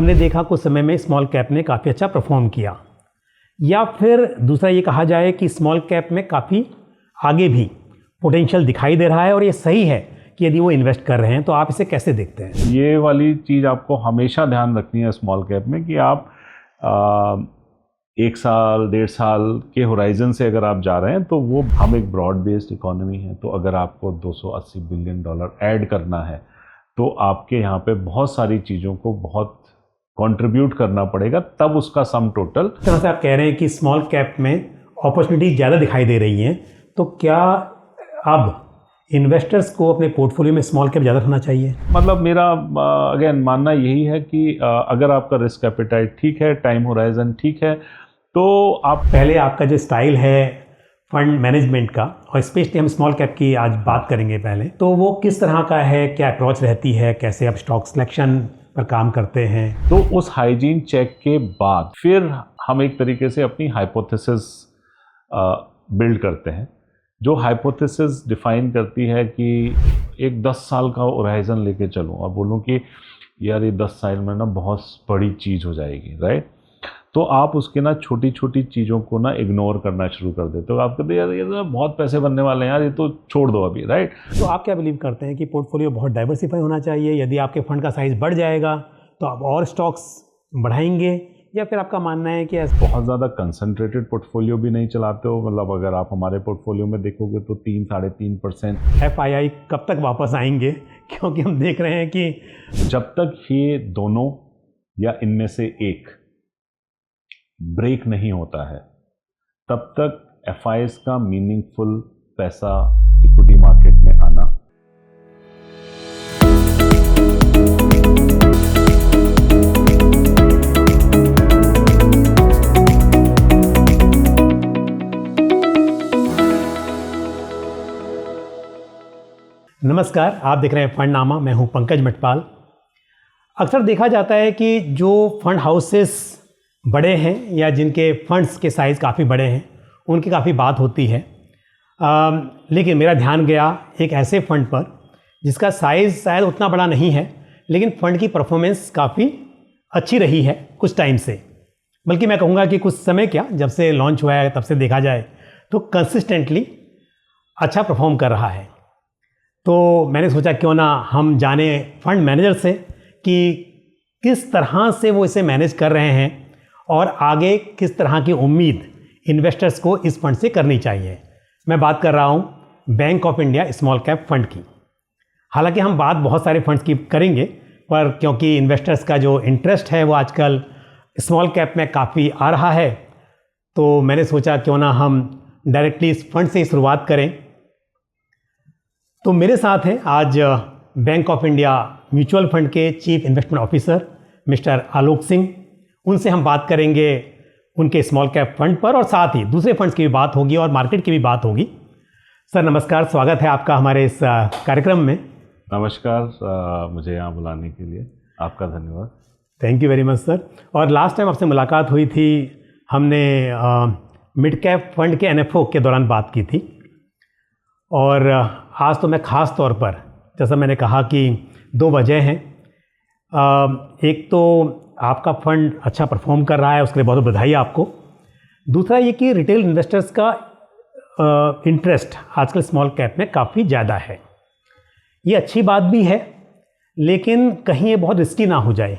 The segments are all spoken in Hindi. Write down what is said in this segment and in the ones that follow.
हमने देखा कुछ समय में स्मॉल कैप ने काफ़ी अच्छा परफॉर्म किया, या फिर दूसरा ये कहा जाए कि स्मॉल कैप में काफ़ी आगे भी पोटेंशियल दिखाई दे रहा है और ये सही है कि यदि वो इन्वेस्ट कर रहे हैं, तो आप इसे कैसे देखते हैं? ये वाली चीज़ आपको हमेशा ध्यान रखनी है स्मॉल कैप में कि आप 1 साल 1.5 साल के होराइजन से अगर आप जा रहे हैं तो वो हम एक ब्रॉड बेस्ड इकोनॉमी है, तो अगर आपको $280 बिलियन ऐड करना है तो आपके यहाँ पे बहुत सारी चीज़ों को बहुत कंट्रीब्यूट करना पड़ेगा, तब उसका सम टोटल। तरह से आप कह रहे हैं कि स्मॉल कैप में अपॉर्चुनिटी ज़्यादा दिखाई दे रही हैं, तो क्या अब इन्वेस्टर्स को अपने पोर्टफोलियो में स्मॉल कैप ज़्यादा रखना चाहिए? मतलब मेरा अगेन मानना यही है कि अगर आपका रिस्क एपेटाइट ठीक है, टाइम होराइजन ठीक है, तो आप पहले आपका जो स्टाइल है फंड मैनेजमेंट का, और स्पेशली हम स्मॉल कैप की आज बात करेंगे पहले, तो वो किस तरह का है, क्या अप्रोच रहती है, कैसे आप स्टॉक सिलेक्शन पर काम करते हैं? तो उस हाइजीन चेक के बाद फिर हम एक तरीके से अपनी हाइपोथेसिस बिल्ड करते हैं, जो हाइपोथेसिस डिफाइन करती है कि एक 10 साल का होराइजन लेके चलूँ और बोलूँ कि यार ये 10 साल में ना बहुत बड़ी चीज़ हो जाएगी, राइट? तो आप उसके ना छोटी छोटी चीज़ों को ना इग्नोर करना शुरू कर देते हो। आप कहते हैं यार ये तो बहुत पैसे बनने वाले हैं यार, ये तो छोड़ दो अभी, राइट? तो आप क्या बिलीव करते हैं कि पोर्टफोलियो बहुत डाइवर्सिफाई होना चाहिए? यदि आपके फंड का साइज़ बढ़ जाएगा तो आप और स्टॉक्स बढ़ाएंगे, या फिर आपका मानना है कि बहुत ज़्यादा कंसंट्रेटेड पोर्टफोलियो भी नहीं चलाते हो? मतलब अगर आप हमारे पोर्टफोलियो में देखोगे तो 3-3.5% FII कब तक वापस आएंगे? क्योंकि हम देख रहे हैं कि जब तक ये दोनों या इनमें से एक ब्रेक नहीं होता है तब तक FIs का मीनिंगफुल पैसा इक्विटी मार्केट में आना। नमस्कार, आप देख रहे हैं फंडनामा। मैं हूं पंकज मटपाल। अक्सर देखा जाता है कि जो फंड हाउसेस बड़े हैं या जिनके फंड्स के साइज़ काफ़ी बड़े हैं, उनकी काफ़ी बात होती है, लेकिन मेरा ध्यान गया एक ऐसे फंड पर जिसका साइज़ शायद उतना बड़ा नहीं है, लेकिन फंड की परफॉर्मेंस काफ़ी अच्छी रही है कुछ टाइम से, बल्कि मैं कहूँगा कि कुछ समय क्या, जब से लॉन्च हुआ है तब से देखा जाए तो कंसिस्टेंटली अच्छा परफॉर्म कर रहा है। तो मैंने सोचा क्यों ना हम जाने फंड मैनेजर से कि किस तरह से वो इसे मैनेज कर रहे हैं और आगे किस तरह की उम्मीद इन्वेस्टर्स को इस फंड से करनी चाहिए। मैं बात कर रहा हूँ bank of India small cap fund की। हालांकि हम बात बहुत सारे फंड्स की करेंगे, पर क्योंकि इन्वेस्टर्स का जो इंटरेस्ट है वो आजकल स्मॉल कैप में काफ़ी आ रहा है, तो मैंने सोचा क्यों ना हम डायरेक्टली इस फंड से ही शुरुआत करें। तो मेरे साथ हैं आज bank of India mutual fund के chief investment officer mister Alok Singh. उनसे हम बात करेंगे उनके स्मॉल कैप फंड पर, और साथ ही दूसरे फंड्स की भी बात होगी और मार्केट की भी बात होगी। सर नमस्कार, स्वागत है आपका हमारे इस कार्यक्रम में। नमस्कार, मुझे यहाँ बुलाने के लिए आपका धन्यवाद। Thank you very much sir. और लास्ट टाइम आपसे मुलाकात हुई थी, हमने मिड कैप फंड के NFO के दौरान बात की थी, और आज तो मैं ख़ास तौर पर, जैसा मैंने कहा कि 2 वजह हैं। एक तो आपका फंड अच्छा परफॉर्म कर रहा है, उसके लिए बहुत बहुत बधाई आपको। दूसरा ये कि रिटेल इन्वेस्टर्स का इंटरेस्ट आजकल स्मॉल कैप में काफ़ी ज़्यादा है। ये अच्छी बात भी है, लेकिन कहीं ये बहुत रिस्की ना हो जाए।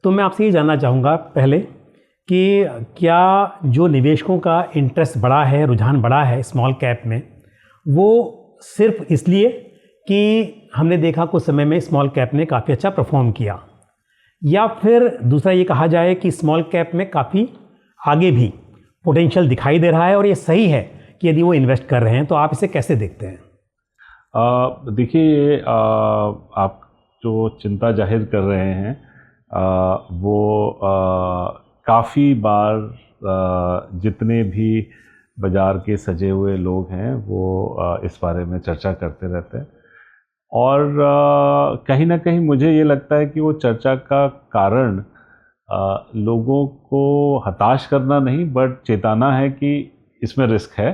तो मैं आपसे ये जानना चाहूँगा पहले कि क्या जो निवेशकों का इंटरेस्ट बड़ा है, रुझान बड़ा है स्मॉल कैप में, वो सिर्फ इसलिए कि हमने देखा कुछ समय में स्मॉल कैप ने काफ़ी अच्छा परफॉर्म किया, या फिर दूसरा ये कहा जाए कि स्मॉल कैप में काफ़ी आगे भी पोटेंशियल दिखाई दे रहा है और ये सही है कि यदि वो इन्वेस्ट कर रहे हैं, तो आप इसे कैसे देखते हैं? देखिए, आप जो चिंता जाहिर कर रहे हैं वो काफ़ी बार जितने भी बाज़ार के सजे हुए लोग हैं वो इस बारे में चर्चा करते रहते हैं, और कहीं ना कहीं मुझे ये लगता है कि वो चर्चा का कारण लोगों को हताश करना नहीं, बट चेताना है कि इसमें रिस्क है।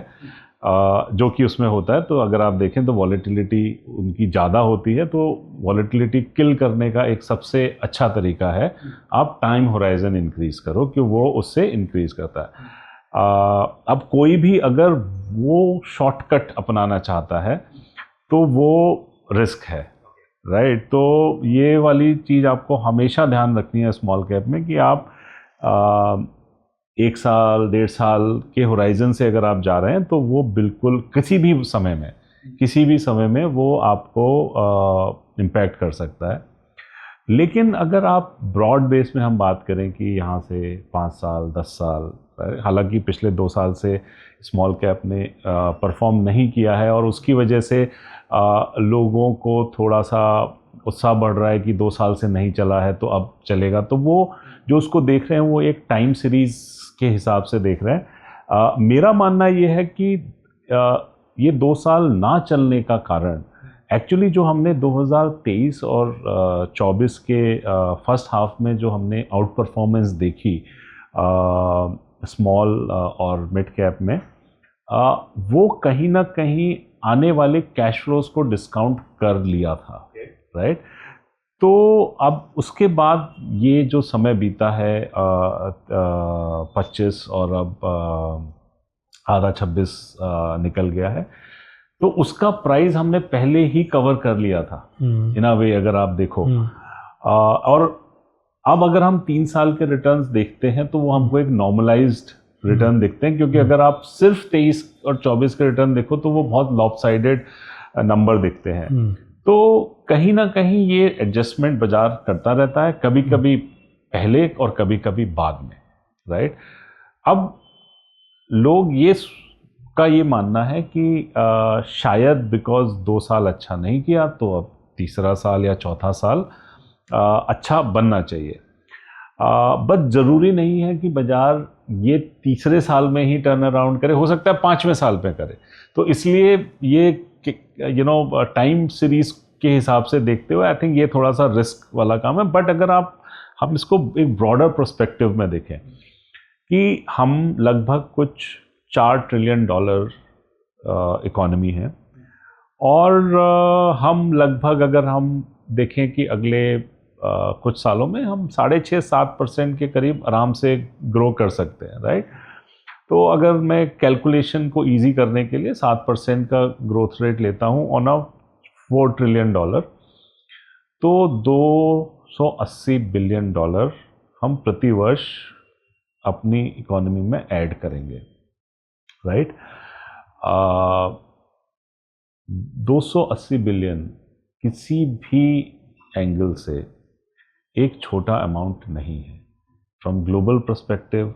जो कि उसमें होता है। तो अगर आप देखें तो वॉलेटिलिटी उनकी ज़्यादा होती है, तो वॉलेटिलिटी किल करने का एक सबसे अच्छा तरीका है आप टाइम होराइजन इंक्रीज़ करो, कि वो उससे इंक्रीज़ करता है। अब कोई भी अगर वो शॉर्टकट अपनाना चाहता है तो वो रिस्क है, राइट। तो ये वाली चीज़ आपको हमेशा ध्यान रखनी है स्मॉल कैप में, कि आप 1 साल 1.5 साल के होराइजन से अगर आप जा रहे हैं तो वो बिल्कुल किसी भी समय में वो आपको इम्पैक्ट कर सकता है। लेकिन अगर आप ब्रॉड बेस में हम बात करें कि यहाँ से 5 साल 10 साल, हालांकि पिछले 2 साल से स्मॉल कैप ने परफॉर्म नहीं किया है और उसकी वजह से लोगों को थोड़ा सा उत्साह बढ़ रहा है कि 2 साल से नहीं चला है तो अब चलेगा, तो वो जो उसको देख रहे हैं वो एक टाइम सीरीज़ के हिसाब से देख रहे हैं। मेरा मानना ये है कि ये 2 साल ना चलने का कारण एक्चुअली जो हमने 2023 और 24 के फर्स्ट हाफ में जो हमने आउट परफॉर्मेंस देखी स्मॉल और मिड कैप में, वो कहीं ना कहीं आने वाले कैश फ्लोज को डिस्काउंट कर लिया था, राइट। तो अब उसके बाद ये जो समय बीता है 25 और अब आधा 26 निकल गया है, तो उसका प्राइस हमने पहले ही कवर कर लिया था इन अ वे, अगर आप देखो। और अब अगर हम 3 साल के रिटर्न्स देखते हैं तो वो हमको एक नॉर्मलाइज्ड रिटर्न दिखते हैं, क्योंकि अगर आप सिर्फ 23 और 24 के रिटर्न देखो तो वो बहुत लॉपसाइडेड नंबर दिखते हैं। तो कहीं ना कहीं ये एडजस्टमेंट बाजार करता रहता है, कभी कभी पहले और कभी कभी बाद में, राइट। अब लोग ये मानना है कि शायद बिकॉज 2 साल अच्छा नहीं किया तो अब तीसरा साल या चौथा साल अच्छा बनना चाहिए। बट ज़रूरी नहीं है कि बाजार ये तीसरे साल में ही टर्न अराउंड करे, हो सकता है 5वें साल में करे। तो इसलिए ये टाइम सीरीज के हिसाब से देखते हुए आई थिंक ये थोड़ा सा रिस्क वाला काम है। बट अगर हम इसको एक ब्रॉडर पर्सपेक्टिव में देखें कि हम लगभग कुछ $4 ट्रिलियन इकोनॉमी है, और हम लगभग अगर हम देखें कि अगले कुछ सालों में हम 6.5-7% के करीब आराम से ग्रो कर सकते हैं, राइट। तो अगर मैं कैलकुलेशन को इजी करने के लिए 7% का ग्रोथ रेट लेता हूँ ऑन अ $4 ट्रिलियन, तो $280 बिलियन हम प्रति वर्ष अपनी इकोनॉमी में ऐड करेंगे, राइट। 280 बिलियन किसी भी एंगल से एक छोटा अमाउंट नहीं है। फ्रॉम ग्लोबल पर्सपेक्टिव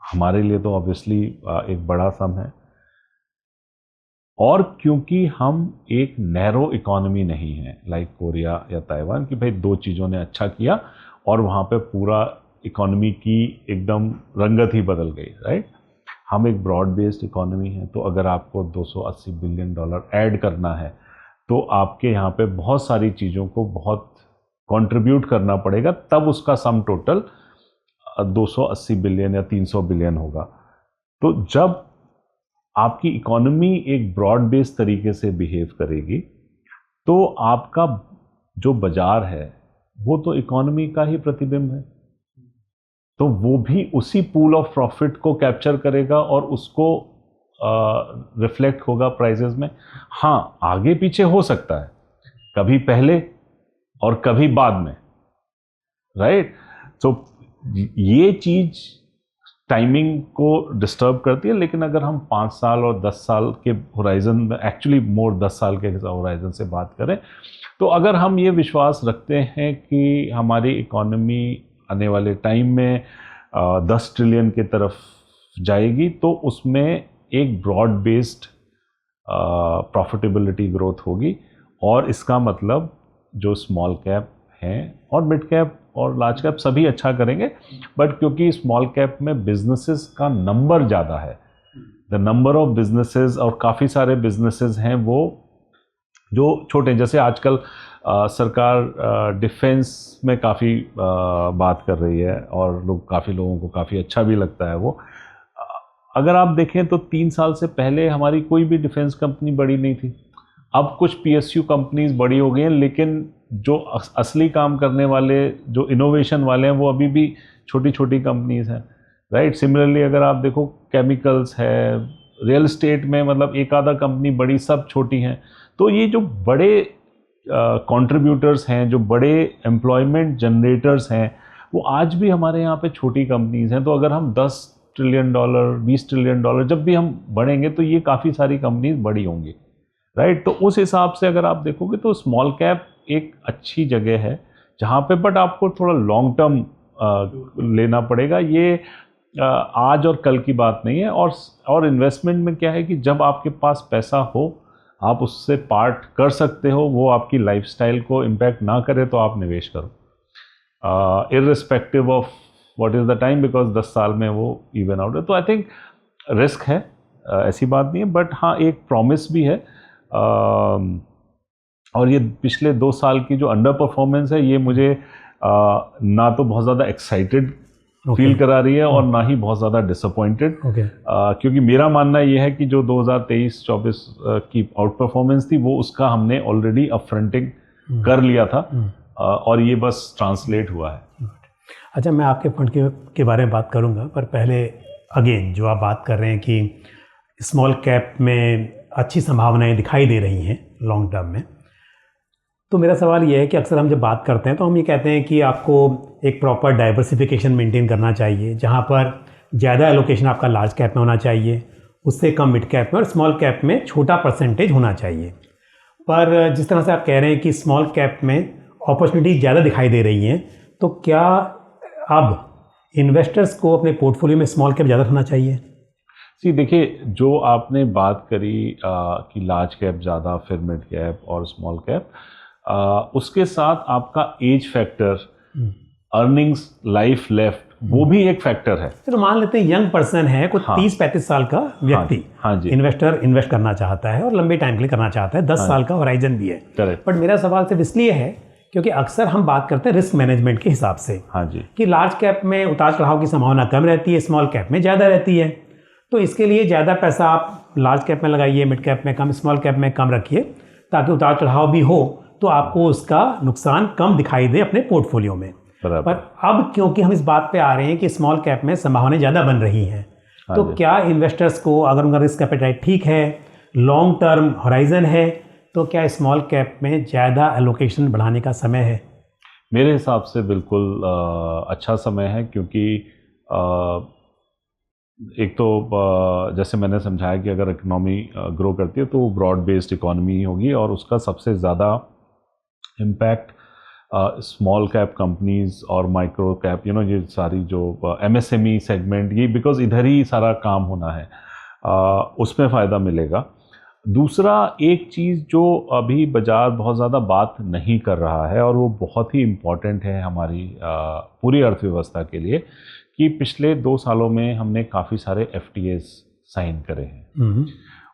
हमारे लिए तो ऑब्वियसली एक बड़ा सम है, और क्योंकि हम एक नैरो इकोनॉमी नहीं है लाइक कोरिया या ताइवान कि भाई 2 चीज़ों ने अच्छा किया और वहाँ पे पूरा इकोनॉमी की एकदम रंगत ही बदल गई, राइट। हम एक ब्रॉड बेस्ड इकोनॉमी है, तो अगर आपको $280 बिलियन ऐड करना है तो आपके यहाँ पे बहुत सारी चीज़ों को बहुत कंट्रीब्यूट करना पड़ेगा, तब उसका सम टोटल 280 बिलियन या 300 बिलियन होगा। तो जब आपकी इकोनॉमी एक ब्रॉड बेस्ड तरीके से बिहेव करेगी तो आपका जो बाजार है वो तो इकोनॉमी का ही प्रतिबिंब है, तो वो भी उसी पूल ऑफ प्रॉफिट को कैप्चर करेगा और उसको रिफ्लेक्ट होगा प्राइसेस में। हाँ, आगे पीछे हो सकता है, कभी पहले और कभी बाद में, राइट। तो ये चीज टाइमिंग को डिस्टर्ब करती है। लेकिन अगर हम 5 साल और 10 साल के होराइजन में, एक्चुअली मोर 10 साल के होराइजन से बात करें, तो अगर हम ये विश्वास रखते हैं कि हमारी इकोनॉमी आने वाले टाइम में 10 ट्रिलियन की तरफ जाएगी, तो उसमें एक ब्रॉड बेस्ड प्रॉफिटेबिलिटी ग्रोथ होगी। और इसका मतलब जो स्मॉल कैप हैं और मिड कैप और लार्ज कैप सभी अच्छा करेंगे, बट क्योंकि स्मॉल कैप में बिजनेसेस का नंबर ज़्यादा है, द नंबर ऑफ बिजनेसेस, और काफ़ी सारे बिजनेसेस हैं वो जो छोटे, जैसे आजकल सरकार डिफेंस में काफ़ी बात कर रही है और काफ़ी लोगों को काफ़ी अच्छा भी लगता है वो। अगर आप देखें तो 3 साल से पहले हमारी कोई भी डिफेंस कंपनी बड़ी नहीं थी। अब कुछ PSU कंपनीज बड़ी हो गई हैं, लेकिन जो असली काम करने वाले, जो इनोवेशन वाले हैं, वो अभी भी छोटी छोटी कंपनीज हैं, राइट। सिमिलरली अगर आप देखो केमिकल्स है, रियल एस्टेट में मतलब एक आधा कंपनी बड़ी, सब छोटी हैं। तो ये जो बड़े कंट्रीब्यूटर्स हैं, जो बड़े एम्प्लॉयमेंट जनरेटर्स हैं, वो आज भी हमारे यहाँ पे छोटी कंपनीज हैं। तो अगर हम $10 ट्रिलियन, $20 ट्रिलियन जब भी हम बढ़ेंगे तो ये काफ़ी सारी कंपनीज बड़ी होंगी, राइट। तो उस हिसाब से अगर आप देखोगे तो स्मॉल कैप एक अच्छी जगह है जहाँ पे, बट आपको थोड़ा लॉन्ग टर्म लेना पड़ेगा। ये आज और कल की बात नहीं है। और इन्वेस्टमेंट में क्या है कि जब आपके पास पैसा हो, आप उससे पार्ट कर सकते हो, वो आपकी लाइफस्टाइल को इम्पैक्ट ना करे, तो आप निवेश करो, irrespective of what is the time, because 10 साल में वो इवन आउट है। तो आई थिंक रिस्क है, ऐसी बात नहीं है, बट हाँ एक प्रॉमिस भी है। और ये पिछले 2 साल की जो अंडर परफॉर्मेंस है, ये मुझे ना तो बहुत ज़्यादा एक्साइटेड फील करा रही है और ना ही बहुत ज़्यादा डिसअपॉइंटेड, क्योंकि मेरा मानना ये है कि जो 2023-24 की आउट परफॉर्मेंस थी, वो उसका हमने ऑलरेडी अपफ्रंटिंग कर लिया था, और ये बस ट्रांसलेट हुआ है। अच्छा, मैं आपके फंड के बारे में बात करूंगा, पर पहले अगेन जो आप बात कर रहे हैं कि स्मॉल कैप में अच्छी संभावनाएं दिखाई दे रही हैं लॉन्ग टर्म में, तो मेरा सवाल ये है कि अक्सर हम जब बात करते हैं तो हम ये कहते हैं कि आपको एक प्रॉपर डाइवर्सिफिकेशन मेंटेन करना चाहिए, जहां पर ज़्यादा एलोकेशन आपका लार्ज कैप में होना चाहिए, उससे कम मिड कैप में, और स्मॉल कैप में छोटा परसेंटेज होना चाहिए। पर जिस तरह से आप कह रहे हैं कि स्मॉल कैप में अपॉर्चुनिटी ज़्यादा दिखाई दे रही हैं, तो क्या अब इन्वेस्टर्स को अपने पोर्टफोलियो में स्मॉल कैप ज़्यादा रखना चाहिए? जी देखिए, जो आपने बात करी कि लार्ज कैप ज़्यादा, फिर मिड कैप और स्मॉल कैप, उसके साथ आपका age factor, earnings, life left, वो भी एक फैक्टर है। तो मान लेते हैं यंग पर्सन है, कोई 30-35 साल का व्यक्ति, हाँ जी, इन्वेस्टर इन्वेस्ट करना चाहता है और लंबे टाइम के लिए करना चाहता है, 10 साल का होराइजन भी है। करेक्ट। बट मेरा सवाल सिर्फ इसलिए है क्योंकि अक्सर हम बात करते हैं रिस्क मैनेजमेंट के हिसाब से, हाँ जी, कि लार्ज कैप में उतार चढ़ाव की संभावना कम रहती है, स्मॉल कैप में ज़्यादा रहती है। तो इसके लिए ज़्यादा पैसा आप लार्ज कैप में लगाइए, मिड कैप में कम, स्मॉल कैप में कम रखिए, ताकि उतार चढ़ाव भी हो तो आपको उसका नुकसान कम दिखाई दे अपने पोर्टफोलियो में। पर अब क्योंकि हम इस बात पे आ रहे हैं कि स्मॉल कैप में संभावनाएं ज़्यादा बन रही हैं, तो क्या इन्वेस्टर्स को, अगर उनका रिस्क एपेटाइट ठीक है, लॉन्ग टर्म होराइजन है, तो क्या स्मॉल कैप में ज़्यादा एलोकेशन बढ़ाने का समय है? मेरे हिसाब से बिल्कुल अच्छा समय है, क्योंकि एक तो जैसे मैंने समझाया कि अगर इकोनॉमी ग्रो करती है तो वो ब्रॉड बेस्ड इकोनॉमी होगी, और उसका सबसे ज़्यादा इम्पैक्ट स्मॉल कैप कंपनीज और माइक्रो कैप, ये सारी जो MSME सेगमेंट, ये बिकॉज इधर ही सारा काम होना है, उसमें फ़ायदा मिलेगा। दूसरा एक चीज़ जो अभी बाजार बहुत ज़्यादा बात नहीं कर रहा है, और वो बहुत ही इम्पॉर्टेंट है हमारी पूरी अर्थव्यवस्था के लिए, कि पिछले 2 सालों में हमने काफ़ी सारे FTAs साइन करे हैं,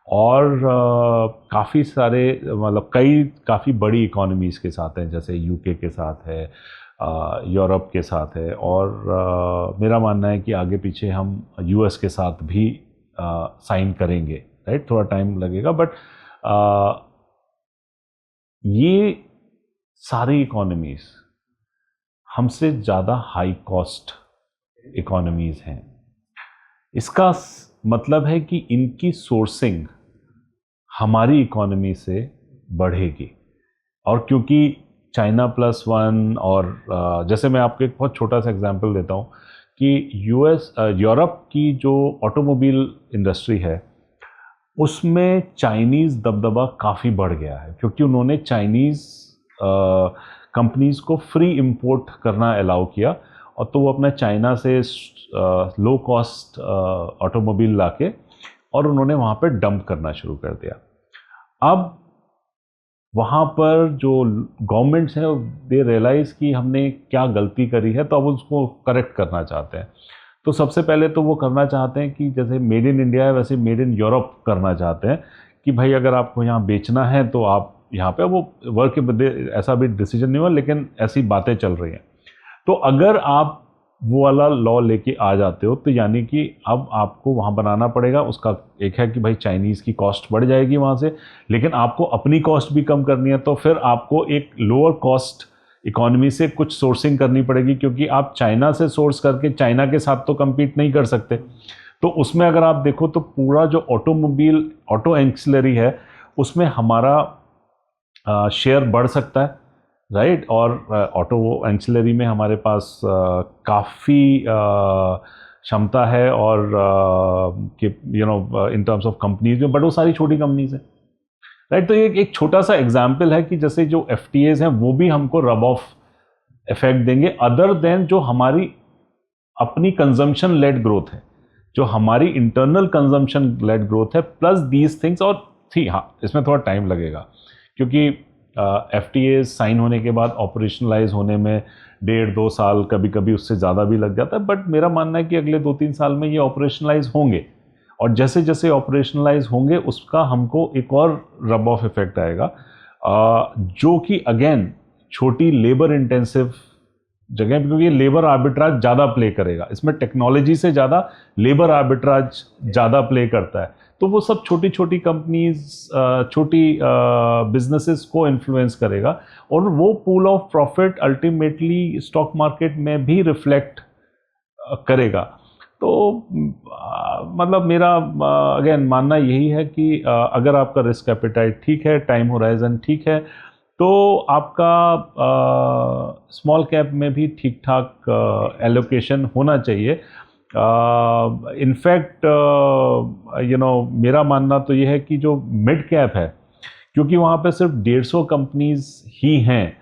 और काफ़ी सारे, मतलब काफ़ी बड़ी इकोनॉमीज़ के साथ हैं, जैसे UK के साथ है, यूरोप के साथ है, और मेरा मानना है कि आगे पीछे हम US के साथ भी साइन करेंगे, राइट। थोड़ा टाइम लगेगा, बट ये सारी इकोनॉमीज़ हमसे ज़्यादा हाई कॉस्ट इकोनॉमीज़ हैं। इसका मतलब है कि इनकी सोर्सिंग हमारी इकोनॉमी से बढ़ेगी, और क्योंकि चाइना +1, और जैसे मैं आपको एक बहुत छोटा सा एग्जांपल देता हूँ कि यूरोप की जो ऑटोमोबाइल इंडस्ट्री है, उसमें चाइनीज़ दबदबा काफ़ी बढ़ गया है, क्योंकि उन्होंने चाइनीज़ कंपनीज़ को फ्री इंपोर्ट करना अलाउ किया, और तो वो अपना चाइना से लो कॉस्ट ऑटोमोबाइल लाके और उन्होंने वहाँ पर डंप करना शुरू कर दिया। अब वहाँ पर जो गवर्नमेंट्स हैं, दे रियलाइज़ कि हमने क्या गलती करी है, तो अब उसको करेक्ट करना चाहते हैं। तो सबसे पहले तो वो करना चाहते हैं कि जैसे मेड इन इंडिया है, वैसे मेड इन यूरोप करना चाहते हैं, कि भाई अगर आपको यहाँ बेचना है तो आप यहाँ पे, वो वर्क के बदले ऐसा भी डिसीजन नहीं हुआ, लेकिन ऐसी बातें चल रही हैं। तो अगर आप वो वाला लॉ लेके आ जाते हो, तो यानी कि अब आपको वहाँ बनाना पड़ेगा। उसका एक है कि भाई चाइनीज़ की कॉस्ट बढ़ जाएगी वहाँ से, लेकिन आपको अपनी कॉस्ट भी कम करनी है, तो फिर आपको एक लोअर कॉस्ट इकोनॉमी से कुछ सोर्सिंग करनी पड़ेगी, क्योंकि आप चाइना से सोर्स करके चाइना के साथ तो कम्पीट नहीं कर सकते। तो उसमें अगर आप देखो तो पूरा जो ऑटो एंसिलरी है उसमें हमारा शेयर बढ़ सकता है, राइट। और ऑटो एंसिलरी में हमारे पास काफ़ी क्षमता है, और कि इन टर्म्स ऑफ कंपनीज में, बट वो सारी छोटी कंपनीज हैं, राइट। तो ये एक छोटा सा एग्जांपल है कि जैसे जो एफटीएज हैं वो भी हमको रब ऑफ इफेक्ट देंगे, अदर देन जो हमारी अपनी कंजम्पशन लेड ग्रोथ है, जो हमारी इंटरनल कंजम्पशन लेड ग्रोथ है, प्लस दीज थिंग्स। और हाँ, इसमें थोड़ा टाइम लगेगा, क्योंकि एफटीए साइन होने के बाद ऑपरेशनलाइज होने में 1.5-2 साल, कभी कभी उससे ज़्यादा भी लग जाता है, बट मेरा मानना है कि अगले 2-3 साल में ये ऑपरेशनलाइज होंगे, और जैसे जैसे ऑपरेशनलाइज होंगे उसका हमको एक और रब ऑफ इफेक्ट आएगा, जो कि अगेन छोटी लेबर इंटेंसिव जगह, क्योंकि लेबर आर्बिट्राज ज़्यादा प्ले करेगा इसमें, टेक्नोलॉजी से ज़्यादा लेबर आर्बिट्राज ज़्यादा प्ले करता है। तो वो सब छोटी छोटी कंपनीज, छोटी बिजनेसेस को इन्फ्लुएंस करेगा, और वो pool of profit ultimately stock market में भी रिफ्लेक्ट करेगा। तो मतलब मेरा अगेन मानना यही है कि अगर आपका रिस्क एपेटाइट ठीक है, टाइम होराइजन ठीक है, तो आपका स्मॉल कैप में भी ठीक ठाक एलोकेशन होना चाहिए। इनफैक्ट मेरा मानना तो ये है कि जो मिड कैप है, क्योंकि वहाँ पे सिर्फ 150 कंपनीज ही हैं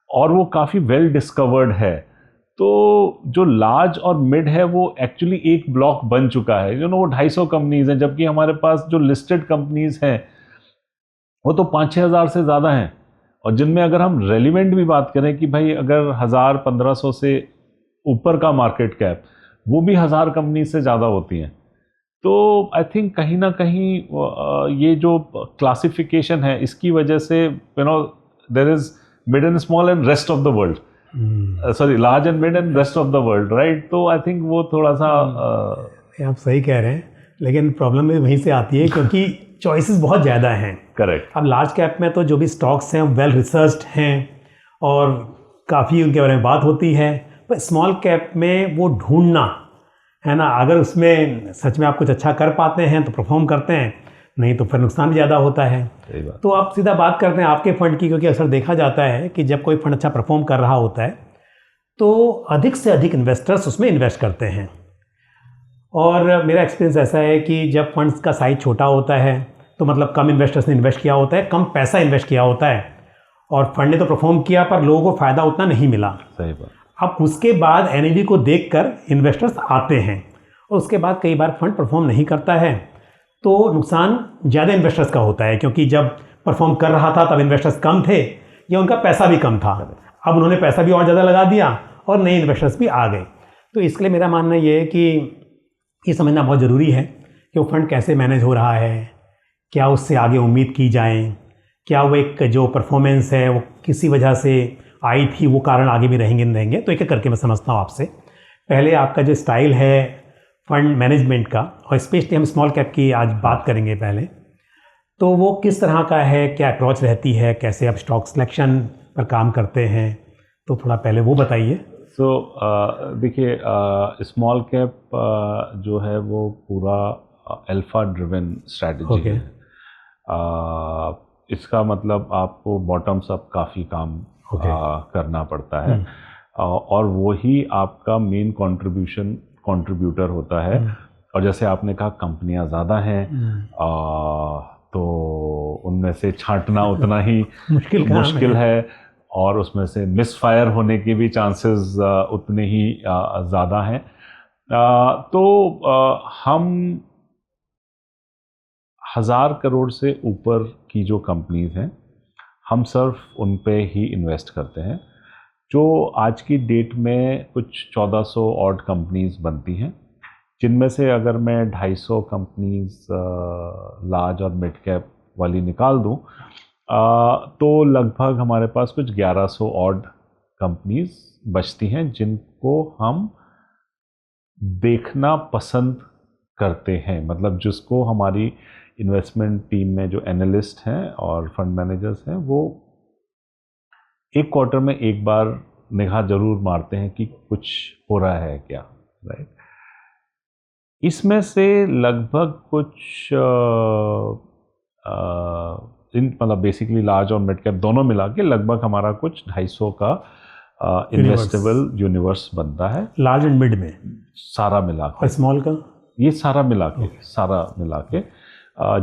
और वो काफ़ी वेल डिस्कवर्ड है, तो जो लार्ज और मिड है वो एक्चुअली एक ब्लॉक बन चुका है। वो 250 कंपनीज हैं, जबकि हमारे पास जो लिस्टेड कंपनीज हैं वो तो 5-6 हज़ार से ज़्यादा हैं, और जिनमें अगर हम रेलिवेंट भी बात करें कि भाई अगर 1000-1500 से ऊपर का मार्केट कैप, वो भी 1000 कंपनी से ज़्यादा होती हैं। तो आई थिंक कहीं ना कहीं ये जो क्लासिफिकेशन है इसकी वजह से there is mid and small and rest of the world, sorry large and mid and rest of the world, right. तो आई थिंक वो थोड़ा सा आप सही कह रहे हैं, लेकिन प्रॉब्लम भी वहीं से आती है क्योंकि चॉइसेस बहुत ज़्यादा हैं। करेक्ट। अब लार्ज कैप में तो जो भी स्टॉक्स हैं वेल रिसर्च्ड हैं और काफ़ी उनके बारे में बात होती है, पर स्मॉल कैप में वो ढूंढना है ना, अगर उसमें सच में आप कुछ अच्छा कर पाते हैं तो परफॉर्म करते हैं, नहीं तो फिर नुकसान भी ज़्यादा होता है। सही बात। तो आप सीधा बात करते हैं आपके फंड की, क्योंकि अक्सर देखा जाता है कि जब कोई फंड अच्छा परफॉर्म कर रहा होता है तो अधिक से अधिक इन्वेस्टर्स उसमें इन्वेस्ट करते हैं। और मेरा एक्सपीरियंस ऐसा है कि जब फंड्स का साइज छोटा होता है तो मतलब कम इन्वेस्टर्स ने इन्वेस्ट किया होता है, कम पैसा इन्वेस्ट किया होता है, और फंड ने तो परफॉर्म किया पर लोगों को फ़ायदा उतना नहीं मिला। सही बात। अब उसके बाद एनएवी को देखकर इन्वेस्टर्स आते हैं, और उसके बाद कई बार फंड परफॉर्म नहीं करता है, तो नुकसान ज़्यादा इन्वेस्टर्स का होता है, क्योंकि जब परफॉर्म कर रहा था तब इन्वेस्टर्स कम थे या उनका पैसा भी कम था, अब उन्होंने पैसा भी और ज़्यादा लगा दिया और नए इन्वेस्टर्स भी आ गए। तो इसके लिए मेरा मानना ये है कि ये समझना बहुत ज़रूरी है कि वो फंड कैसे मैनेज हो रहा है, क्या उससे आगे उम्मीद की जाए, क्या वो एक जो परफॉर्मेंस है वो किसी वजह से आई थी, वो कारण आगे भी रहेंगे नहीं रहेंगे। तो एक एक करके मैं समझता हूँ आपसे। पहले आपका जो स्टाइल है फंड मैनेजमेंट का, और स्पेशली हम स्मॉल कैप की आज बात करेंगे पहले, तो वो किस तरह का है, क्या अप्रोच रहती है, कैसे आप स्टॉक सिलेक्शन पर काम करते हैं, तो थोड़ा पहले वो बताइए। सो देखिए, स्मॉल कैप जो है वो पूरा अल्फा ड्रिवन स्ट्रैटेजी है। इसका मतलब आपको बॉटम्स अप काफ़ी काम करना पड़ता है, और वही आपका मेन कंट्रीब्यूटर होता है। और जैसे आपने कहा कंपनियां ज़्यादा हैं, तो उनमें से छांटना उतना ही मुश्किल है, और उसमें से मिसफायर होने के भी चांसेस उतने ही ज़्यादा हैं। तो हम 1000 करोड़ से ऊपर की जो कंपनीज हैं हम सिर्फ उन पे ही इन्वेस्ट करते हैं। जो आज की डेट में कुछ 1400 ऑड कंपनीज बनती हैं, जिनमें से अगर मैं 250 कंपनीज लार्ज और मिड कैप वाली निकाल दूं, तो लगभग हमारे पास कुछ 1100 ऑड कंपनीज बचती हैं, जिनको हम देखना पसंद करते हैं, मतलब जिसको हमारी इन्वेस्टमेंट टीम में जो एनालिस्ट हैं और फंड मैनेजर्स हैं वो एक क्वार्टर में एक बार निगाह जरूर मारते हैं कि कुछ हो रहा है क्या, राइट। इसमें से लगभग कुछ मतलब बेसिकली लार्ज और मिड कैप दोनों मिला के लगभग हमारा कुछ 250 का इन्वेस्टेबल यूनिवर्स बनता है। लार्ज एंड मिड में सारा मिला के, और स्मॉल का ये सारा मिला के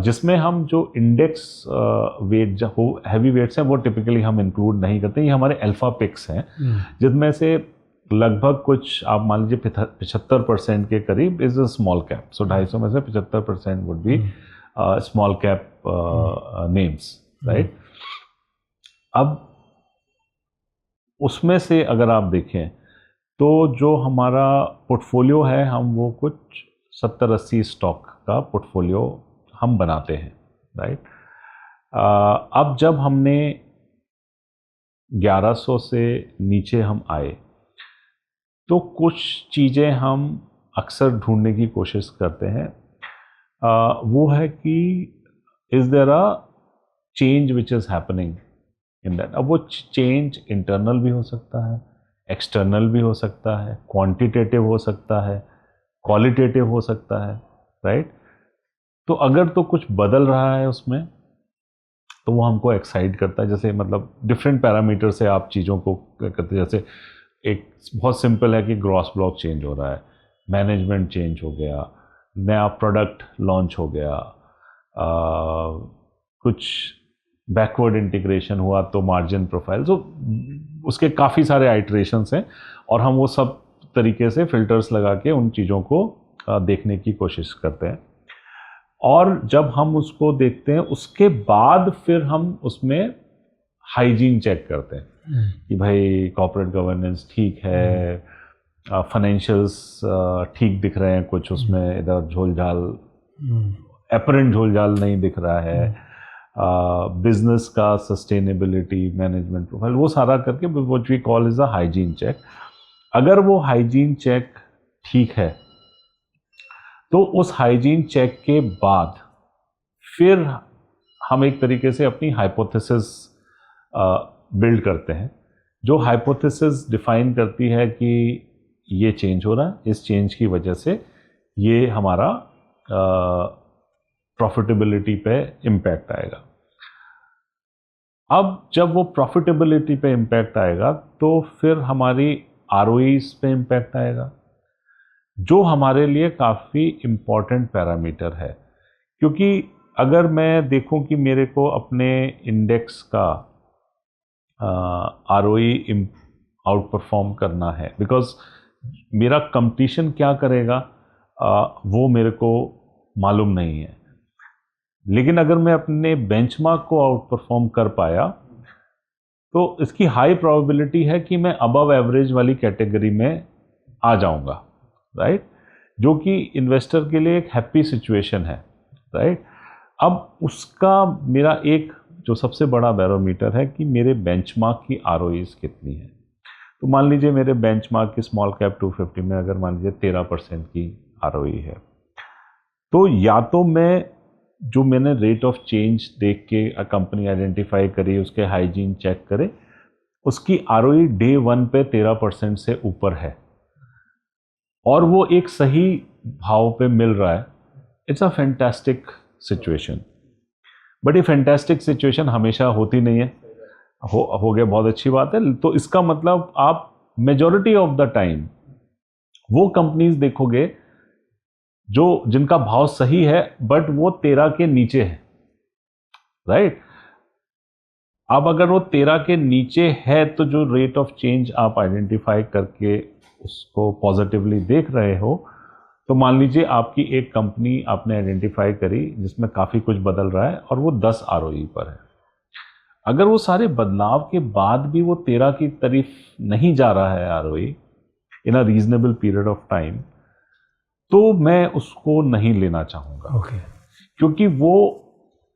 जिसमें हम जो इंडेक्स वेट जो हैवी वेट्स हैं वो टिपिकली हम इंक्लूड नहीं करते। ये हमारे अल्फा पिक्स हैं जिनमें से लगभग कुछ आप मान लीजिए 75% के करीब इज अ स्मॉल कैप। सो 250 में से 75% would be small cap names, right. अब उसमें से अगर आप देखें तो जो हमारा पोर्टफोलियो है हम वो कुछ 70-80 स्टॉक का पोर्टफोलियो हम बनाते हैं, राइट। अब जब हमने 1100 से नीचे हम आए तो कुछ चीज़ें हम अक्सर ढूंढने की कोशिश करते हैं, वो है कि is there a change which is happening in that. अब वो चेंज इंटरनल भी हो सकता है, एक्सटर्नल भी हो सकता है, क्वांटिटेटिव हो सकता है, क्वालिटेटिव हो सकता है, राइट। तो अगर तो कुछ बदल रहा है उसमें तो वो हमको एक्साइट करता है। जैसे मतलब डिफरेंट पैरामीटर से आप चीज़ों को करते, जैसे एक बहुत सिंपल है कि ग्रॉस ब्लॉक चेंज हो रहा है, मैनेजमेंट चेंज हो गया, नया प्रोडक्ट लॉन्च हो गया, कुछ बैकवर्ड इंटीग्रेशन हुआ तो मार्जिन प्रोफाइल, तो उसके काफ़ी सारे आइट्रेशंस हैं और हम वो सब तरीके से फिल्टर्स लगा के उन चीज़ों को देखने की कोशिश करते हैं। और जब हम उसको देखते हैं उसके बाद फिर हम उसमें हाइजीन चेक करते हैं कि भाई कॉर्पोरेट गवर्नेंस ठीक है, फाइनेंशियल्स ठीक दिख रहे हैं, कुछ उसमें इधर झोलझाल एपरेंट झोलझाल नहीं दिख रहा है, बिजनेस का सस्टेनेबिलिटी, मैनेजमेंट प्रोफाइल, वो सारा करके what we call is a hygiene check. अगर वो हाइजीन चेक ठीक है तो उस हाइजीन चेक के बाद फिर हम एक तरीके से अपनी हाइपोथेसिस बिल्ड करते हैं, जो हाइपोथेसिस डिफाइन करती है कि ये चेंज हो रहा है, इस चेंज की वजह से ये हमारा प्रॉफिटेबिलिटी पे इम्पैक्ट आएगा। अब जब वो प्रॉफिटेबिलिटी पे इम्पैक्ट आएगा तो फिर हमारी आरओईज पे इम्पैक्ट आएगा, जो हमारे लिए काफ़ी इम्पॉर्टेंट पैरामीटर है। क्योंकि अगर मैं देखूं कि मेरे को अपने इंडेक्स का आरओई आउट परफॉर्म करना है, बिकॉज मेरा कंपटीशन क्या करेगा वो मेरे को मालूम नहीं है, लेकिन अगर मैं अपने बेंचमार्क को आउट परफॉर्म कर पाया तो इसकी हाई प्रोबेबिलिटी है कि मैं अबव एवरेज वाली कैटेगरी में आ जाऊंगा, राइट, जो कि इन्वेस्टर के लिए एक हैप्पी सिचुएशन है, राइट। अब उसका मेरा एक जो सबसे बड़ा बैरोमीटर है कि मेरे बेंचमार्क की आरओईज कितनी है। तो मान लीजिए मेरे बेंचमार्क की स्मॉल कैप 250 में अगर मान लीजिए 13% की आरओई है, तो या तो मैं जो मैंने रेट ऑफ चेंज देख के कंपनी आइडेंटिफाई करी, उसके हाइजीन चेक करे, उसकी आरओई डे 1 पे 13% से ऊपर है और वो एक सही भाव पे मिल रहा है, it's a fantastic situation. But ये फैंटास्टिक सिचुएशन हमेशा होती नहीं है, हो गया बहुत अच्छी बात है। तो इसका मतलब आप मेजॉरिटी ऑफ द टाइम वो कंपनीज देखोगे जो जिनका भाव सही है बट वो 13 के नीचे है, राइट। अब अगर वो 13 के नीचे है तो जो रेट ऑफ चेंज आप आइडेंटिफाई करके उसको पॉजिटिवली देख रहे हो, तो मान लीजिए आपकी एक कंपनी आपने आइडेंटिफाई करी जिसमें काफ़ी कुछ बदल रहा है और वो 10 आरओई पर है। अगर वो सारे बदलाव के बाद भी वो 13 की तरफ नहीं जा रहा है ROE in a reasonable period of time, तो मैं उसको नहीं लेना चाहूँगा, क्योंकि वो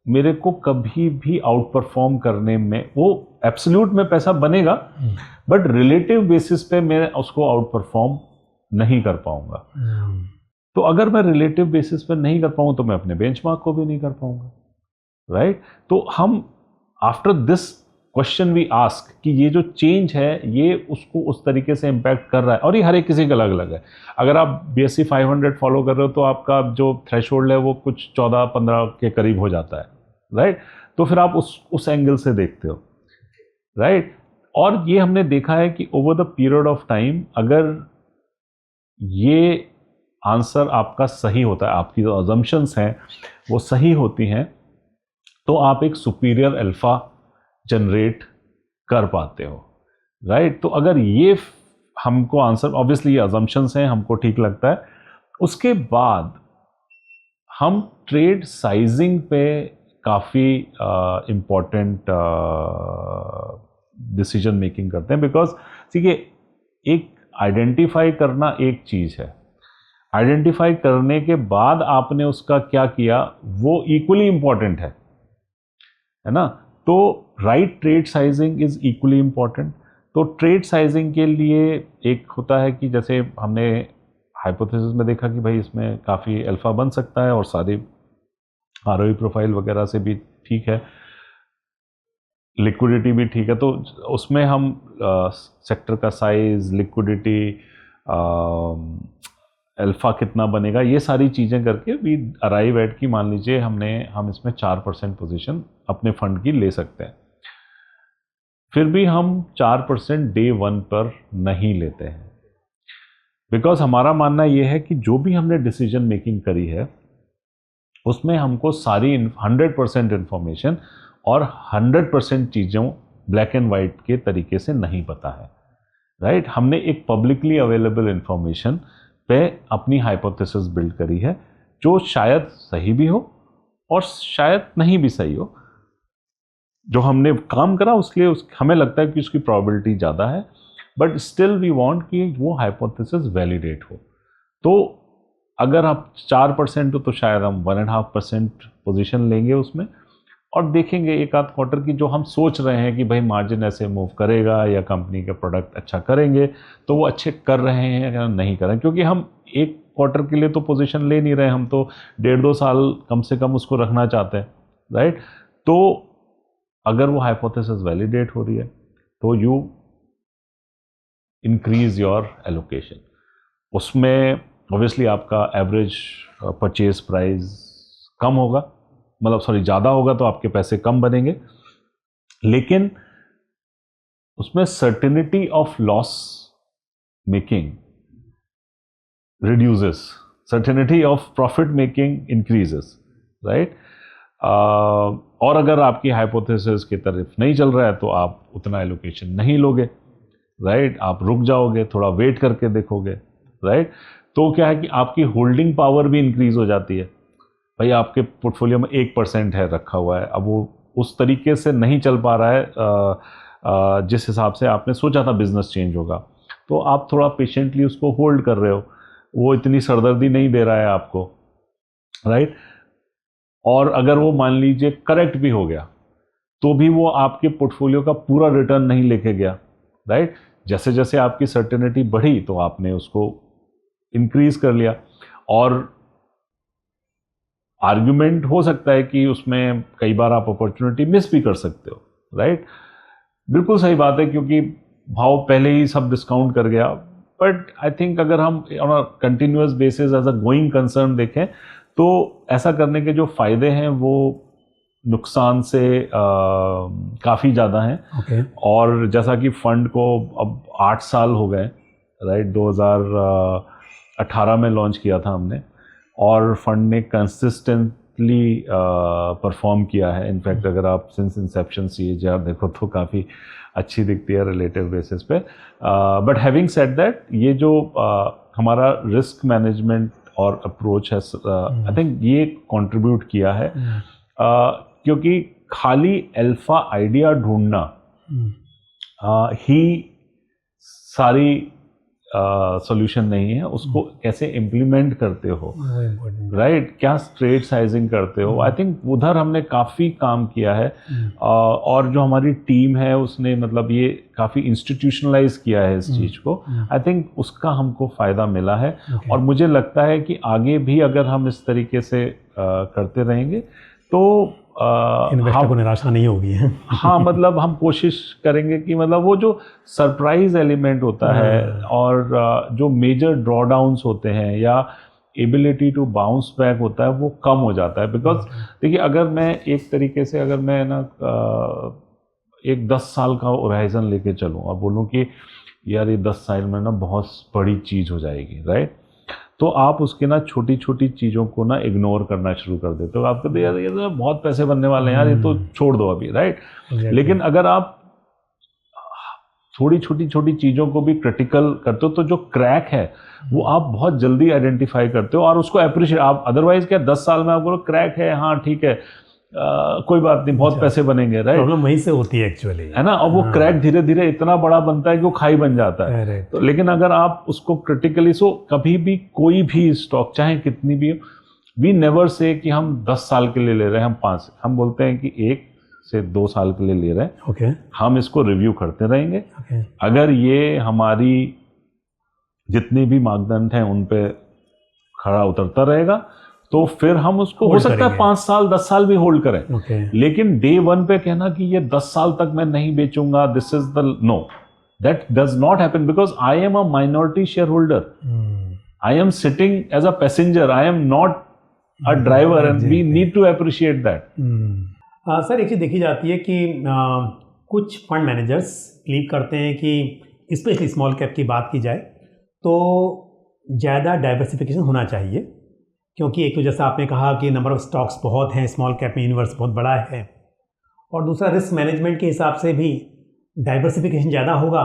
मेरे को कभी भी आउट परफॉर्म करने में, वो एब्सोल्यूट में पैसा बनेगा बट रिलेटिव बेसिस पे मैं उसको आउट परफॉर्म नहीं कर पाऊंगा। तो अगर मैं रिलेटिव बेसिस पर नहीं कर पाऊँ तो मैं अपने बेंचमार्क को भी नहीं कर पाऊंगा, राइट? तो हम after this question we ask कि ये जो चेंज है ये उसको उस तरीके से इम्पैक्ट कर रहा है, और ये हर एक किसी का अलग अलग है। अगर आप BSE 500 फॉलो कर रहे हो तो आपका जो थ्रेशोल्ड है वो कुछ 14-15 के करीब हो जाता है, राइट? तो फिर आप उस एंगल से देखते हो, राइट? और ये हमने देखा है कि over the period of time अगर ये आंसर आपका सही होता है, आपकी जो अजम्पशंस हैं वो सही होती हैं, तो आप एक सुपीरियर अल्फा जनरेट कर पाते हो, राइट? तो अगर ये हमको आंसर, ऑब्वियसली ये अजम्पशंस हैं, हमको ठीक लगता है, उसके बाद हम ट्रेड साइजिंग पे काफ़ी इम्पोर्टेंट डिसीजन मेकिंग करते हैं। बिकॉज देखिए, एक आइडेंटिफाई करना एक चीज़ है, आइडेंटिफाई करने के बाद आपने उसका क्या किया वो इक्वली इंपॉर्टेंट है ना? तो right trade sizing is equally important. तो ट्रेड साइजिंग के लिए एक होता है कि जैसे हमने हाइपोथेसिस में देखा कि भाई इसमें काफ़ी अल्फा बन सकता है और सारी ROE प्रोफाइल वगैरह से भी ठीक है, लिक्विडिटी भी ठीक है, तो उसमें हम सेक्टर का साइज, लिक्विडिटी, अल्फा कितना बनेगा, ये सारी चीज़ें करके वी अराइव एट की मान लीजिए हम इसमें 4% पोजीशन अपने फंड की ले सकते हैं। फिर भी हम 4% डे 1 पर नहीं लेते हैं, बिकॉज हमारा मानना यह है कि जो भी हमने डिसीजन मेकिंग करी है उसमें हमको सारी 100% इंफॉर्मेशन और 100% चीज़ों ब्लैक एंड वाइट के तरीके से नहीं पता है, राइट? हमने एक पब्लिकली अवेलेबल इंफॉर्मेशन पे अपनी हाइपोथेसिस बिल्ड करी है, जो शायद सही भी हो और शायद नहीं भी सही हो। जो हमने काम करा उसके लिए हमें लगता है कि उसकी प्रोबेबिलिटी ज़्यादा है, बट स्टिल वी वांट कि वो हाइपोथेसिस वैलिडेट हो। तो अगर आप 4% हो तो शायद हम 1.5% पोजीशन लेंगे उसमें, और देखेंगे एक आध क्वार्टर की जो हम सोच रहे हैं कि भाई मार्जिन ऐसे मूव करेगा या कंपनी के प्रोडक्ट अच्छा करेंगे, तो वो अच्छे कर रहे हैं या नहीं कर रहे हैं, क्योंकि हम एक क्वार्टर के लिए तो पोजीशन ले नहीं रहे, हम तो 1.5-2 साल कम से कम उसको रखना चाहते हैं, राइट? तो अगर वो हाइपोथेसिस वैलिडेट हो रही है तो यू इंक्रीज योर एलोकेशन। उसमें ऑब्वियसली आपका एवरेज परचेज प्राइस कम होगा, मतलब सॉरी ज़्यादा होगा, तो आपके पैसे कम बनेंगे, लेकिन उसमें certainty of loss making reduces, certainty of profit making increases, right? और अगर आपकी हाइपोथेसिस की तरफ नहीं चल रहा है तो आप उतना एलोकेशन नहीं लोगे, राइट? आप रुक जाओगे, थोड़ा वेट करके देखोगे, राइट? तो क्या है कि आपकी होल्डिंग पावर भी इंक्रीज हो जाती है। भाई आपके पोर्टफोलियो में 1% है रखा हुआ है, अब वो उस तरीके से नहीं चल पा रहा है जिस हिसाब से आपने सोचा था बिजनेस चेंज होगा, तो आप थोड़ा पेशेंटली उसको होल्ड कर रहे हो, वो इतनी सरदर्दी नहीं दे रहा है आपको, राइट? और अगर वो मान लीजिए करेक्ट भी हो गया तो भी वो आपके पोर्टफोलियो का पूरा रिटर्न नहीं लेके गया, राइट? जैसे जैसे आपकी सर्टेनिटी बढ़ी तो आपने उसको इंक्रीज कर लिया, और आर्ग्यूमेंट हो सकता है कि उसमें कई बार आप अपॉर्चुनिटी मिस भी कर सकते हो, राइट? बिल्कुल सही बात है, क्योंकि भाव पहले ही सब डिस्काउंट कर गया। बट आई थिंक अगर हम on a continuous basis as a going concern देखें तो ऐसा करने के जो फायदे हैं वो नुकसान से काफ़ी ज़्यादा हैं। Okay. और जैसा कि फंड को अब 8 साल हो गए, राइट? 2018 में लॉन्च किया था हमने, और फंड ने कंसिस्टेंटली परफॉर्म किया है। इनफैक्ट अगर आप सिंस इंसेप्शन CAGR देखो तो काफ़ी अच्छी दिखती है रिलेटिव बेसिस पे। बट हैविंग सेड दैट, ये जो हमारा रिस्क मैनेजमेंट और अप्रोच है, आई थिंक ये कंट्रीब्यूट किया है, क्योंकि खाली अल्फा आइडिया ढूंढना ही सारी सॉल्यूशन नहीं है, उसको कैसे इम्प्लीमेंट करते हो, राइट, क्या ट्रेड साइजिंग करते हो। आई थिंक उधर हमने काफ़ी काम किया है, और जो हमारी टीम है उसने मतलब ये काफ़ी इंस्टीट्यूशनलाइज किया है इस चीज़ को। आई थिंक उसका हमको फ़ायदा मिला है, और मुझे लगता है कि आगे भी अगर हम इस तरीके से करते रहेंगे तो इन्वेस्टर को निराशा नहीं होगी। हाँ, मतलब हम कोशिश करेंगे कि मतलब वो जो सरप्राइज एलिमेंट होता है और जो मेजर ड्रॉडाउन्स होते हैं या एबिलिटी टू बाउंस बैक होता है वो कम हो जाता है। बिकॉज देखिए, अगर मैं एक तरीके से अगर मैं ना एक 10 साल का होराइजन लेके चलूँ और बोलूँ कि यार ये 10 साल में ना बहुत बड़ी चीज़ हो जाएगी, राइट, तो आप उसके ना छोटी छोटी चीज़ों को ना इग्नोर करना शुरू कर देते हो। आप कहते यार ये तो बहुत पैसे बनने वाले हैं यार, ये तो छोड़ दो अभी, राइट। लेकिन अगर आप थोड़ी छोटी छोटी चीज़ों को भी क्रिटिकल करते हो तो जो क्रैक है वो आप बहुत जल्दी आइडेंटिफाई करते हो और उसको अप्रिशिएट। आप अदरवाइज क्या 10 साल में आपको क्रैक है, हाँ ठीक है, कोई बात नहीं, बहुत पैसे बनेंगे, राइट। प्रॉब्लम वहीं से होती है एक्चुअली, है ना। और वो क्रैक धीरे धीरे इतना बड़ा बनता है कि वो खाई बन जाता है। तो लेकिन अगर आप उसको क्रिटिकली, कभी भी कोई भी स्टॉक चाहे कितनी भी, वी नेवर से कि हम 10 साल के लिए ले रहे हैं, हम 5, हम बोलते हैं कि 1 से 2 साल के लिए ले रहे हैं। okay. हम इसको रिव्यू करते रहेंगे। okay. अगर ये हमारी जितनी भी मापदंड हैं उन पे खड़ा उतरता रहेगा तो फिर हम उसको हो सकता है 5 साल 10 साल भी होल्ड करें। okay. लेकिन डे 1 पे कहना कि ये 10 साल तक मैं नहीं बेचूंगा, this is the no, that does not happen, because I am a minority shareholder, I am sitting as a passenger, I am not a driver, and we need to appreciate that. Sir, एक चीज़ देखी जाती है कि कुछ फंड मैनेजर्स बिलीव करते हैं कि स्पेशली स्मॉल कैप की बात की जाए तो ज़्यादा डाइवर्सिफिकेशन होना चाहिए, क्योंकि एक तो जैसा आपने कहा कि नंबर ऑफ स्टॉक्स बहुत हैं, स्मॉल कैप में यूनिवर्स बहुत बड़ा है, और दूसरा रिस्क मैनेजमेंट के हिसाब से भी डाइवर्सिफिकेशन ज़्यादा होगा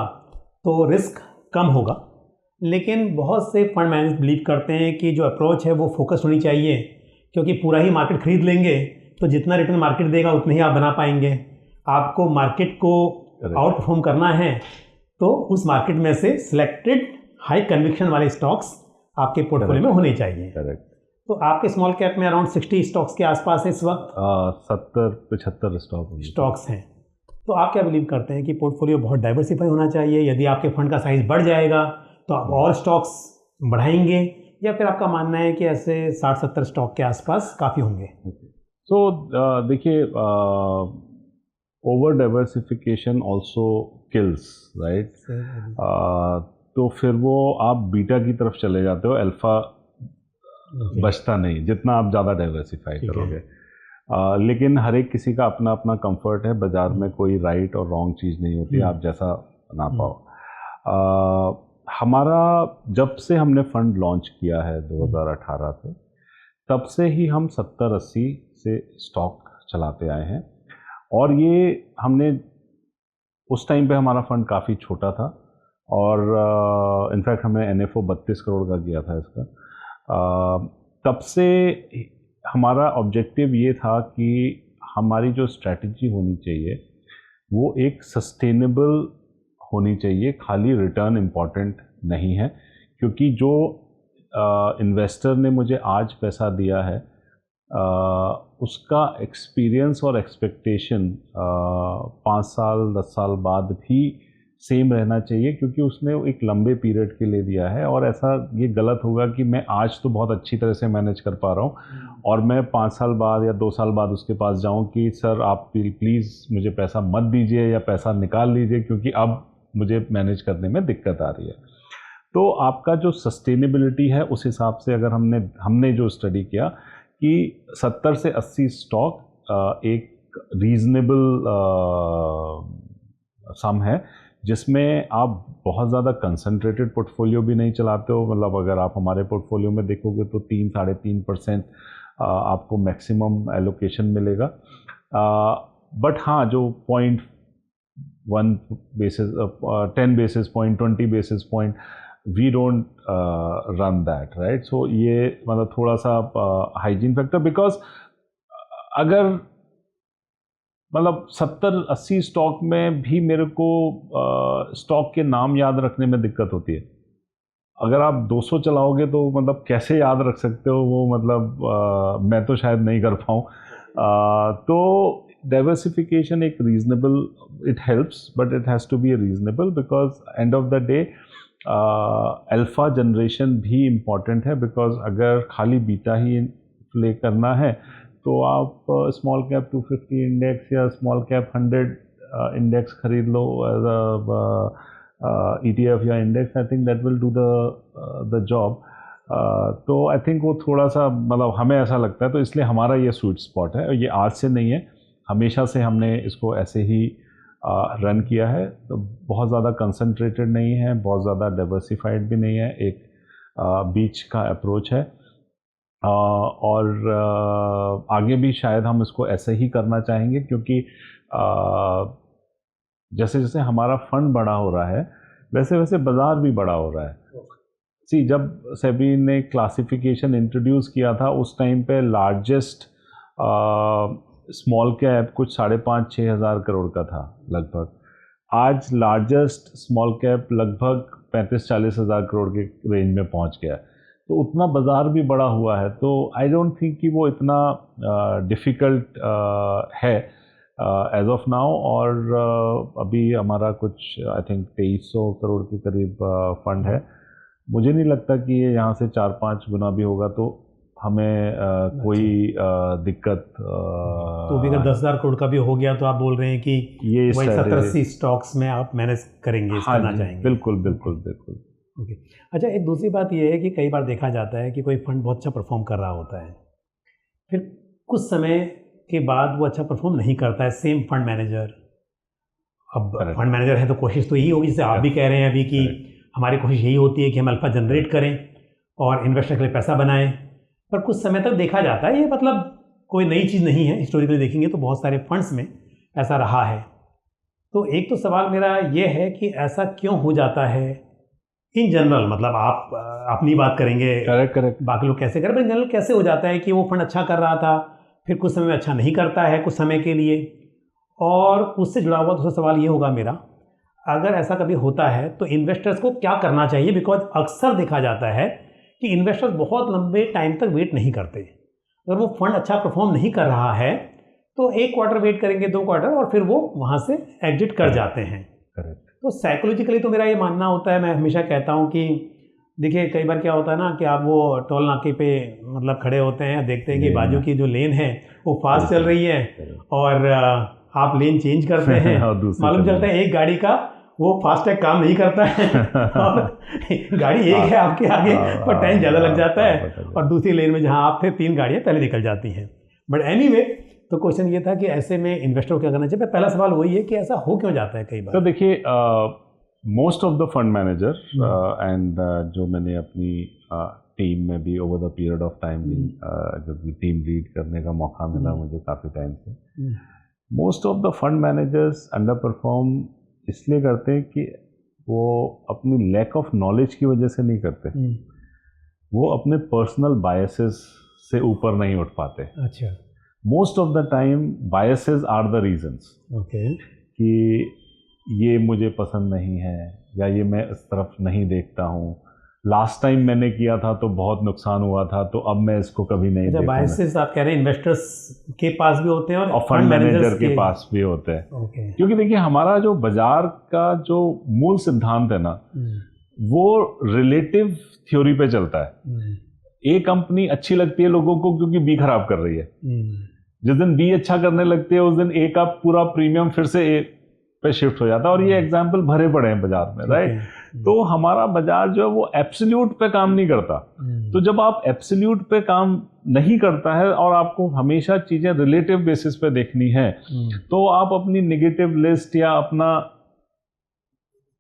तो रिस्क कम होगा। लेकिन बहुत से फंड मैनेजर बिलीव करते हैं कि जो अप्रोच है वो फोकस होनी चाहिए, क्योंकि पूरा ही मार्केट खरीद लेंगे तो जितना रिटर्न मार्केट देगा उतना ही आप बना पाएंगे। आपको मार्केट को आउट परफॉर्म करना है तो उस मार्केट में से सिलेक्टेड हाई कन्विक्शन वाले स्टॉक्स आपके पोर्टफोलियो में होने चाहिए। करेक्ट। तो आपके स्मॉल कैप में अराउंड 60 स्टॉक्स के आसपास है इस वक्त, 70-75 स्टॉक्स हैं। तो आप क्या बिलीव करते हैं कि पोर्टफोलियो बहुत डाइवर्सिफाई होना चाहिए? यदि आपके फंड का साइज बढ़ जाएगा तो आप और स्टॉक्स बढ़ाएंगे, या फिर आपका मानना है कि ऐसे 60-70 स्टॉक के आसपास काफ़ी होंगे? तो देखिए, over diversification also kills, right. तो फिर वो आप बीटा की तरफ चले जाते हो, अल्फा बचता नहीं जितना आप ज़्यादा डाइवर्सिफाई करोगे। लेकिन हर एक किसी का अपना अपना कंफर्ट है, बाजार में कोई राइट और रॉन्ग चीज़ नहीं होती, आप जैसा ना पाओ। हमारा जब से हमने फंड लॉन्च किया है 2018 से, तब से ही हम 70-80 से स्टॉक चलाते आए हैं, और ये हमने उस टाइम पे हमारा फंड काफ़ी छोटा था, और इनफैक्ट हमने NFO 32 करोड़ का किया था इसका। तब से हमारा ऑब्जेक्टिव ये था कि हमारी जो स्ट्रैटेजी होनी चाहिए वो एक सस्टेनेबल होनी चाहिए, खाली रिटर्न इम्पॉर्टेंट नहीं है। क्योंकि जो इन्वेस्टर ने मुझे आज पैसा दिया है उसका एक्सपीरियंस और एक्सपेक्टेशन 5 साल 10 साल बाद भी सेम रहना चाहिए, क्योंकि उसने एक लंबे पीरियड के लिए दिया है। और ऐसा ये गलत होगा कि मैं आज तो बहुत अच्छी तरह से मैनेज कर पा रहा हूँ और मैं 5 साल बाद या 2 साल बाद उसके पास जाऊँ कि सर आप प्लीज़ मुझे पैसा मत दीजिए या पैसा निकाल लीजिए, क्योंकि अब मुझे मैनेज करने में दिक्कत आ रही है। तो आपका जो सस्टेनेबिलिटी है उस हिसाब से अगर हमने जो स्टडी किया कि 70 से 80 स्टॉक एक रीज़नेबल सम है, जिसमें आप बहुत ज़्यादा कंसंट्रेटेड पोर्टफोलियो भी नहीं चलाते हो। मतलब अगर आप हमारे पोर्टफोलियो में देखोगे तो 3-3.5% आपको मैक्सिमम एलोकेशन मिलेगा। बट हाँ, जो 0.1 basis 10 basis point 20 basis point we don't run that, right. So ये मतलब थोड़ा सा हाइजीन फैक्टर, बिकॉज अगर मतलब 70-80 स्टॉक में भी मेरे को स्टॉक के नाम याद रखने में दिक्कत होती है। अगर आप 200 चलाओगे तो मतलब कैसे याद रख सकते हो वो, मतलब मैं तो शायद नहीं कर पाऊँ। तो डाइवर्सिफिकेशन एक reasonable, it helps but it has to be reasonable, because end of the day alpha generation भी इम्पॉर्टेंट है, बिकॉज अगर खाली बीटा ही प्ले करना है तो आप स्मॉल कैप 250 इंडेक्स या स्मॉल कैप 100 इंडेक्स खरीद लो एज अ ETF या index, I think that will do the job. तो आई थिंक वो थोड़ा सा, मतलब हमें ऐसा लगता है, तो इसलिए हमारा ये स्वीट स्पॉट है, और ये आज से नहीं है, हमेशा से हमने इसको ऐसे ही रन किया है। तो बहुत ज़्यादा कंसंट्रेटेड नहीं है, बहुत ज़्यादा डाइवर्सिफाइड भी नहीं है, एक बीच का अप्रोच है। और आगे भी शायद हम इसको ऐसे ही करना चाहेंगे, क्योंकि जैसे जैसे हमारा फंड बड़ा हो रहा है वैसे वैसे बाज़ार भी बड़ा हो रहा है। जब सेबी ने क्लासिफिकेशन इंट्रोड्यूस किया था उस टाइम पे लार्जेस्ट स्मॉल कैप कुछ 5,500-6 हज़ार करोड़ का था लगभग। आज लार्जेस्ट स्मॉल कैप लगभग 35-40 हज़ार करोड़ के रेंज में पहुंच गया, तो उतना बाज़ार भी बड़ा हुआ है। तो आई डोंट थिंक कि वो इतना डिफ़िकल्ट है एज ऑफ नाउ। और अभी हमारा कुछ आई थिंक 2300 करोड़ के करीब फंड है। मुझे नहीं लगता कि ये यहाँ से 4-5 गुना भी होगा तो हमें कोई दिक्कत। तो भी अगर 10,000 करोड़ का भी हो गया तो आप बोल रहे हैं कि ये वही 70-80 स्टॉक्स में आप मैनेज करेंगे, हाँ करना चाहेंगे। बिल्कुल बिल्कुल बिल्कुल। ओके। अच्छा, एक दूसरी बात ये है कि कई बार देखा जाता है कि कोई फंड बहुत अच्छा परफॉर्म कर रहा होता है, फिर कुछ समय के बाद वो अच्छा परफॉर्म नहीं करता है, सेम फंड मैनेजर। अब फंड मैनेजर है तो कोशिश तो यही होगी, जैसे आप भी कह रहे हैं अभी कि हमारी कोशिश यही होती है कि हम अल्फा जनरेट करें और इन्वेस्टर के लिए पैसा बनाएं, पर कुछ समय तक देखा जाता है, ये मतलब कोई नई चीज़ नहीं है, हिस्टोरिकली देखेंगे तो बहुत सारे फंड्स में ऐसा रहा है। तो एक तो सवाल मेरा ये है कि ऐसा क्यों हो जाता है इन जनरल, मतलब आप अपनी बात करेंगे, करेक्ट, बाकी लोग कैसे करें, पर इन जनरल कैसे हो जाता है कि वो फंड अच्छा कर रहा था फिर कुछ समय में अच्छा नहीं करता है कुछ समय के लिए। और उससे जुड़ा हुआ दूसरा सवाल ये होगा मेरा, अगर ऐसा कभी होता है तो इन्वेस्टर्स को क्या करना चाहिए, बिकॉज अक्सर देखा जाता है कि इन्वेस्टर्स बहुत लंबे टाइम तक वेट नहीं करते। अगर वो फंड अच्छा परफॉर्म नहीं कर रहा है तो 1 क्वार्टर वेट करेंगे, 2 क्वार्टर, और फिर वो वहाँ से एग्जिट कर जाते हैं। तो साइकोलॉजिकली तो मेरा ये मानना होता है, मैं हमेशा कहता हूँ कि देखिए कई बार क्या होता है ना कि आप वो टोल नाके पे मतलब खड़े होते हैं, देखते हैं कि बाजू की जो लेन है वो फास्ट चल रही है और आप लेन चेंज करते हैं, मालूम चलता है एक गाड़ी का वो फास्टैग काम नहीं करता है और गाड़ी एक है आपके आगे पर टाइम ज़्यादा लग जाता है, और दूसरी लेन में जहाँ आप थे 3 गाड़ियाँ पहले निकल जाती हैं। बट एनीवे, तो क्वेश्चन ये था कि ऐसे में इन्वेस्टर को क्या करना चाहिए। पहला सवाल वही है कि ऐसा हो क्यों जाता है कई बार। तो देखिए, most of the fund manager and जो मैंने अपनी टीम में भी over the period of time जब भी टीम लीड करने का मौका मिला मुझे काफ़ी टाइम से, most of the fund managers under perform इसलिए करते हैं कि वो अपनी लैक ऑफ नॉलेज की वजह से नहीं करते, वो अपने पर्सनल बायसेस से ऊपर नहीं उठ पाते। अच्छा, most of the time biases are the reasons. Okay, कि ये मुझे पसंद नहीं है या ये मैं इस तरफ नहीं देखता हूँ, लास्ट टाइम मैंने किया था तो बहुत नुकसान हुआ था तो अब मैं इसको कभी नहीं देखूंगा। बायसेस आप कह रहे हैं इन्वेस्टर्स के पास भी होते हैं और फंड मैनेजर के पास भी होते हैं। okay. क्योंकि देखिए हमारा जो बाजार का जो मूल सिद्धांत है ना, वो रिलेटिव थ्योरी पे चलता है। ए कंपनी अच्छी लगती है लोगों को क्योंकि बी खराब कर रही है, जिस दिन बी अच्छा करने लगती है उस दिन ए का पूरा प्रीमियम फिर से ए पे शिफ्ट हो जाता है, और ये एग्जाम्पल भरे पड़े हैं बाजार में, राइट। तो हमारा बाजार जो है वो एब्सोल्यूट पे काम नहीं करता। तो जब आप एब्सोल्यूट पे काम नहीं करता है और आपको हमेशा चीजें रिलेटिव बेसिस पे देखनी है, तो आप अपनी नेगेटिव लिस्ट या अपना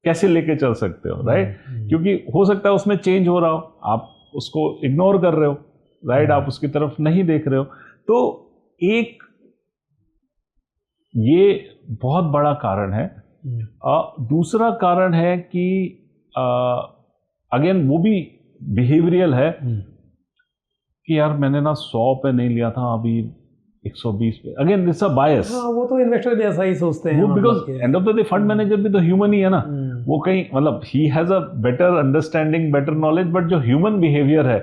कैसे लेके चल सकते हो, राइट। क्योंकि हो सकता है उसमें चेंज हो रहा हो, आप उसको इग्नोर कर रहे हो, राइट, आप उसकी तरफ नहीं देख रहे हो। तो एक ये बहुत बड़ा कारण है। दूसरा कारण है कि अगेन वो भी बिहेवियरियल है कि यार मैंने ना 100 पे नहीं लिया था, अभी 120 पे। अगेन दिस अ बायस। वो तो इन्वेस्टर भी ऐसा ही सोचते हैं, वो because end of the day fund manager भी तो ह्यूमन ही है ना, वो कहीं मतलब he has a better understanding, better knowledge, but जो ह्यूमन बिहेवियर है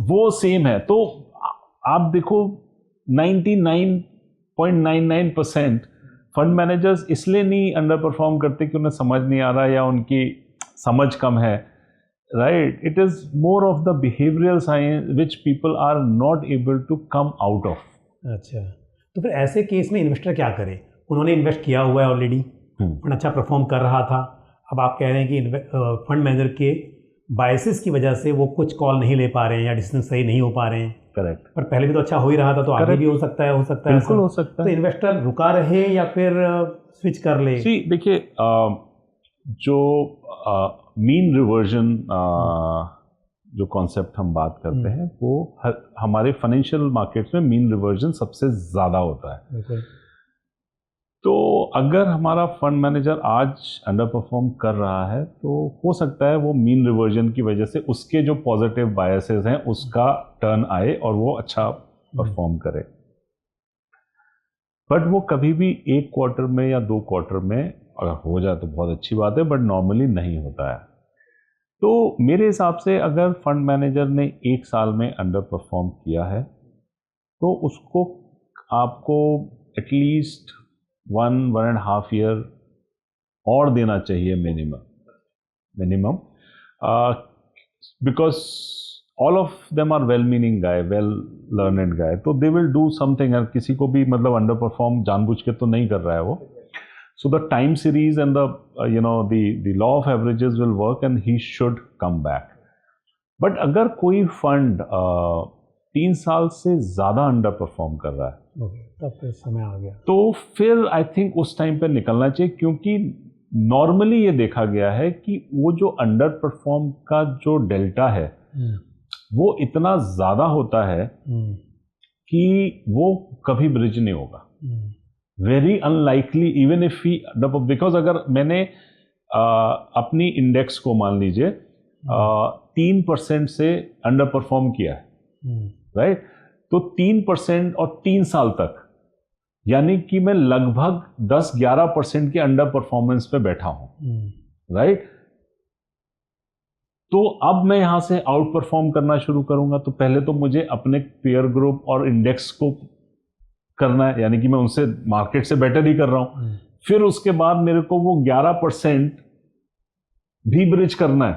वो सेम है। तो आप देखो 99.99% फंड मैनेजर्स इसलिए नहीं अंडर परफॉर्म करते कि उन्हें समझ नहीं आ रहा या उनकी समझ कम है, right? It is more of the behavioural science which people are not able to come out of. अच्छा, तो फिर ऐसे केस में इन्वेस्टर क्या करे? उन्होंने इन्वेस्ट किया हुआ है ऑलरेडी, फंड अच्छा परफॉर्म कर रहा था, अब आप कह रहे हैं कि फंड मैनेजर के बायसेस की वजह से वो कुछ कॉल नहीं ले पा रहे हैं या डिसीजन सही नहीं हो पा रहे हैं। करेक्ट। पर पहले भी तो अच्छा हो ही रहा था, तो आगे भी हो सकता है बिल्कुल हो सकता है। तो इन्वेस्टर रुका रहे या फिर स्विच कर ले? जी देखिए, जो मीन रिवर्जन जो कॉन्सेप्ट हम बात करते हैं वो हमारे फाइनेंशियल मार्केट्स में मीन रिवर्जन सबसे ज़्यादा होता है। तो अगर हमारा फंड मैनेजर आज अंडर परफॉर्म कर रहा है तो हो सकता है वो मीन रिवर्जन की वजह से उसके जो पॉजिटिव बायसेस हैं उसका टर्न आए और वो अच्छा परफॉर्म करे, बट वो कभी भी एक क्वार्टर में या 2 क्वार्टर में अगर हो जाए तो बहुत अच्छी बात है, बट नॉर्मली नहीं होता है। तो मेरे हिसाब से अगर फंड मैनेजर ने 1 साल में अंडर परफॉर्म किया है तो उसको आपको एटलीस्ट 1.5 ईयर और देना चाहिए minimum, because all of them are well meaning guy, well learned guy, तो दे विल डू समथिंग। किसी को भी मतलब अंडर परफॉर्म जानबूझ के तो नहीं कर रहा है वो। So the time series and the law of averages will work and he should come back. But अगर कोई फंड 3 साल से ज़्यादा अंडर परफॉर्म कर रहा है तब फिर समय आ गया, तो फिर आई थिंक उस टाइम पे निकलना चाहिए, क्योंकि नॉर्मली ये देखा गया है कि वो जो अंडर परफॉर्म का जो डेल्टा है वो इतना ज़्यादा होता है कि वो कभी ब्रिज नहीं होगा। Very unlikely even if he, because अगर मैंने अपनी इंडेक्स को मान लीजिए 3% से अंडर परफॉर्म किया है, राइट? तो 3% और 3 साल तक, यानी कि मैं लगभग 10-11% के अंडर परफॉर्मेंस पे बैठा हूं, राइट? तो अब मैं यहां से आउट परफॉर्म करना शुरू करूंगा तो पहले तो मुझे अपने पेयर ग्रुप और इंडेक्स को करना है, यानी कि मैं उनसे मार्केट से बेटर ही कर रहा हूं। फिर उसके बाद मेरे को वो 11% भी ब्रिज करना है,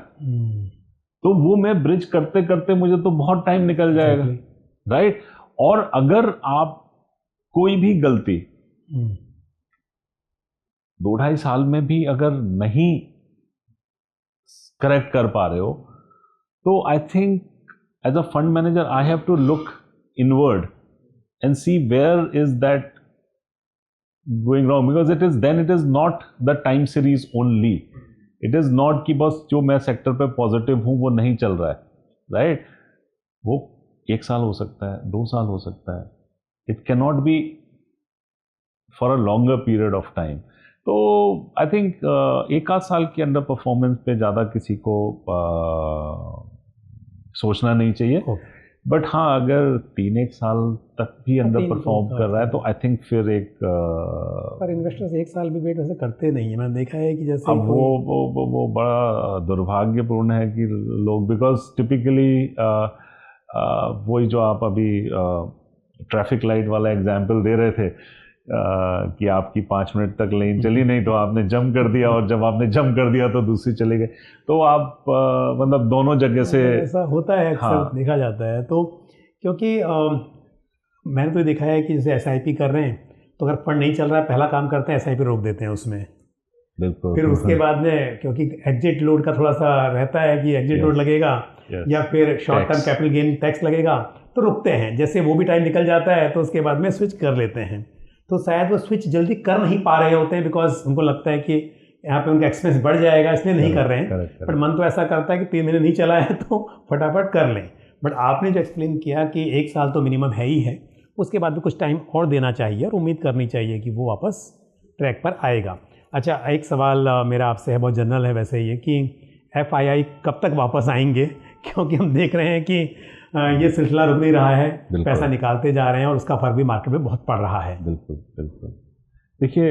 तो वो मैं ब्रिज करते करते मुझे तो बहुत टाइम निकल जाएगा, राइट? और अगर आप कोई भी गलती 2-2.5 साल में भी अगर नहीं करेक्ट कर पा रहे हो तो I think as a fund manager I have to look inward and see where is that going wrong, because it is not the time series only. It is not कि बस जो मैं सेक्टर पे पॉजिटिव हूं वो नहीं चल रहा है, राइट? वो 1 साल हो सकता है, 2 साल हो सकता है, it can not be for a longer period of time. तो आई थिंक 1 साल की अंडर परफॉर्मेंस पे ज़्यादा किसी को सोचना नहीं चाहिए। बट हाँ, अगर 3-1 साल तक भी अंडर परफॉर्म कर रहा है तो आई थिंक फिर एक पर इन्वेस्टर्स 1 साल भी वेट वैसे करते नहीं है, मैंने देखा है कि जैसे अब वो बड़ा दुर्भाग्यपूर्ण है कि लोग, बिकॉज टिपिकली वही जो आप अभी ट्रैफिक लाइट वाला एग्जाम्पल दे रहे थे कि आपकी 5 मिनट तक लाइन चली नहीं तो आपने जंप कर दिया, और जब आपने जंप कर दिया तो दूसरी चले गए, तो आप मतलब दोनों जगह से ऐसा होता है अक्सर। हाँ, देखा जाता है। तो क्योंकि मैंने तो देखा है कि जैसे SIP कर रहे हैं तो अगर फंड नहीं चल रहा है, पहला काम करते हैं SIP रोक देते हैं उसमें। बिल्कुल। फिर उसके बाद में क्योंकि एग्जिट लोड का थोड़ा सा रहता है कि एग्जिट लोड लगेगा या फिर short term capital gain tax लगेगा, तो रुकते हैं। जैसे वो भी टाइम निकल जाता है तो उसके बाद में स्विच कर लेते हैं। तो शायद वो स्विच जल्दी कर नहीं पा रहे होते हैं बिकॉज उनको लगता है कि यहाँ पे उनका एक्सपेंस बढ़ जाएगा, इसलिए नहीं कर रहे हैं। बट मन तो ऐसा करता है कि 3 महीने नहीं चला है तो फटाफट कर लें। बट आपने जो एक्सप्लेन किया कि 1 साल तो मिनिमम है ही है, उसके बाद भी कुछ टाइम और देना चाहिए और उम्मीद करनी चाहिए कि वो वापस ट्रैक पर आएगा। अच्छा, एक सवाल मेरा आपसे है, बहुत जनरल है वैसे ये, कि FII कब तक वापस आएंगे? क्योंकि हम देख रहे हैं कि ये सिलसिला रुक नहीं रहा है, पैसा निकालते जा रहे हैं और उसका फर्क भी मार्केट में बहुत पड़ रहा है। बिल्कुल बिल्कुल। देखिए,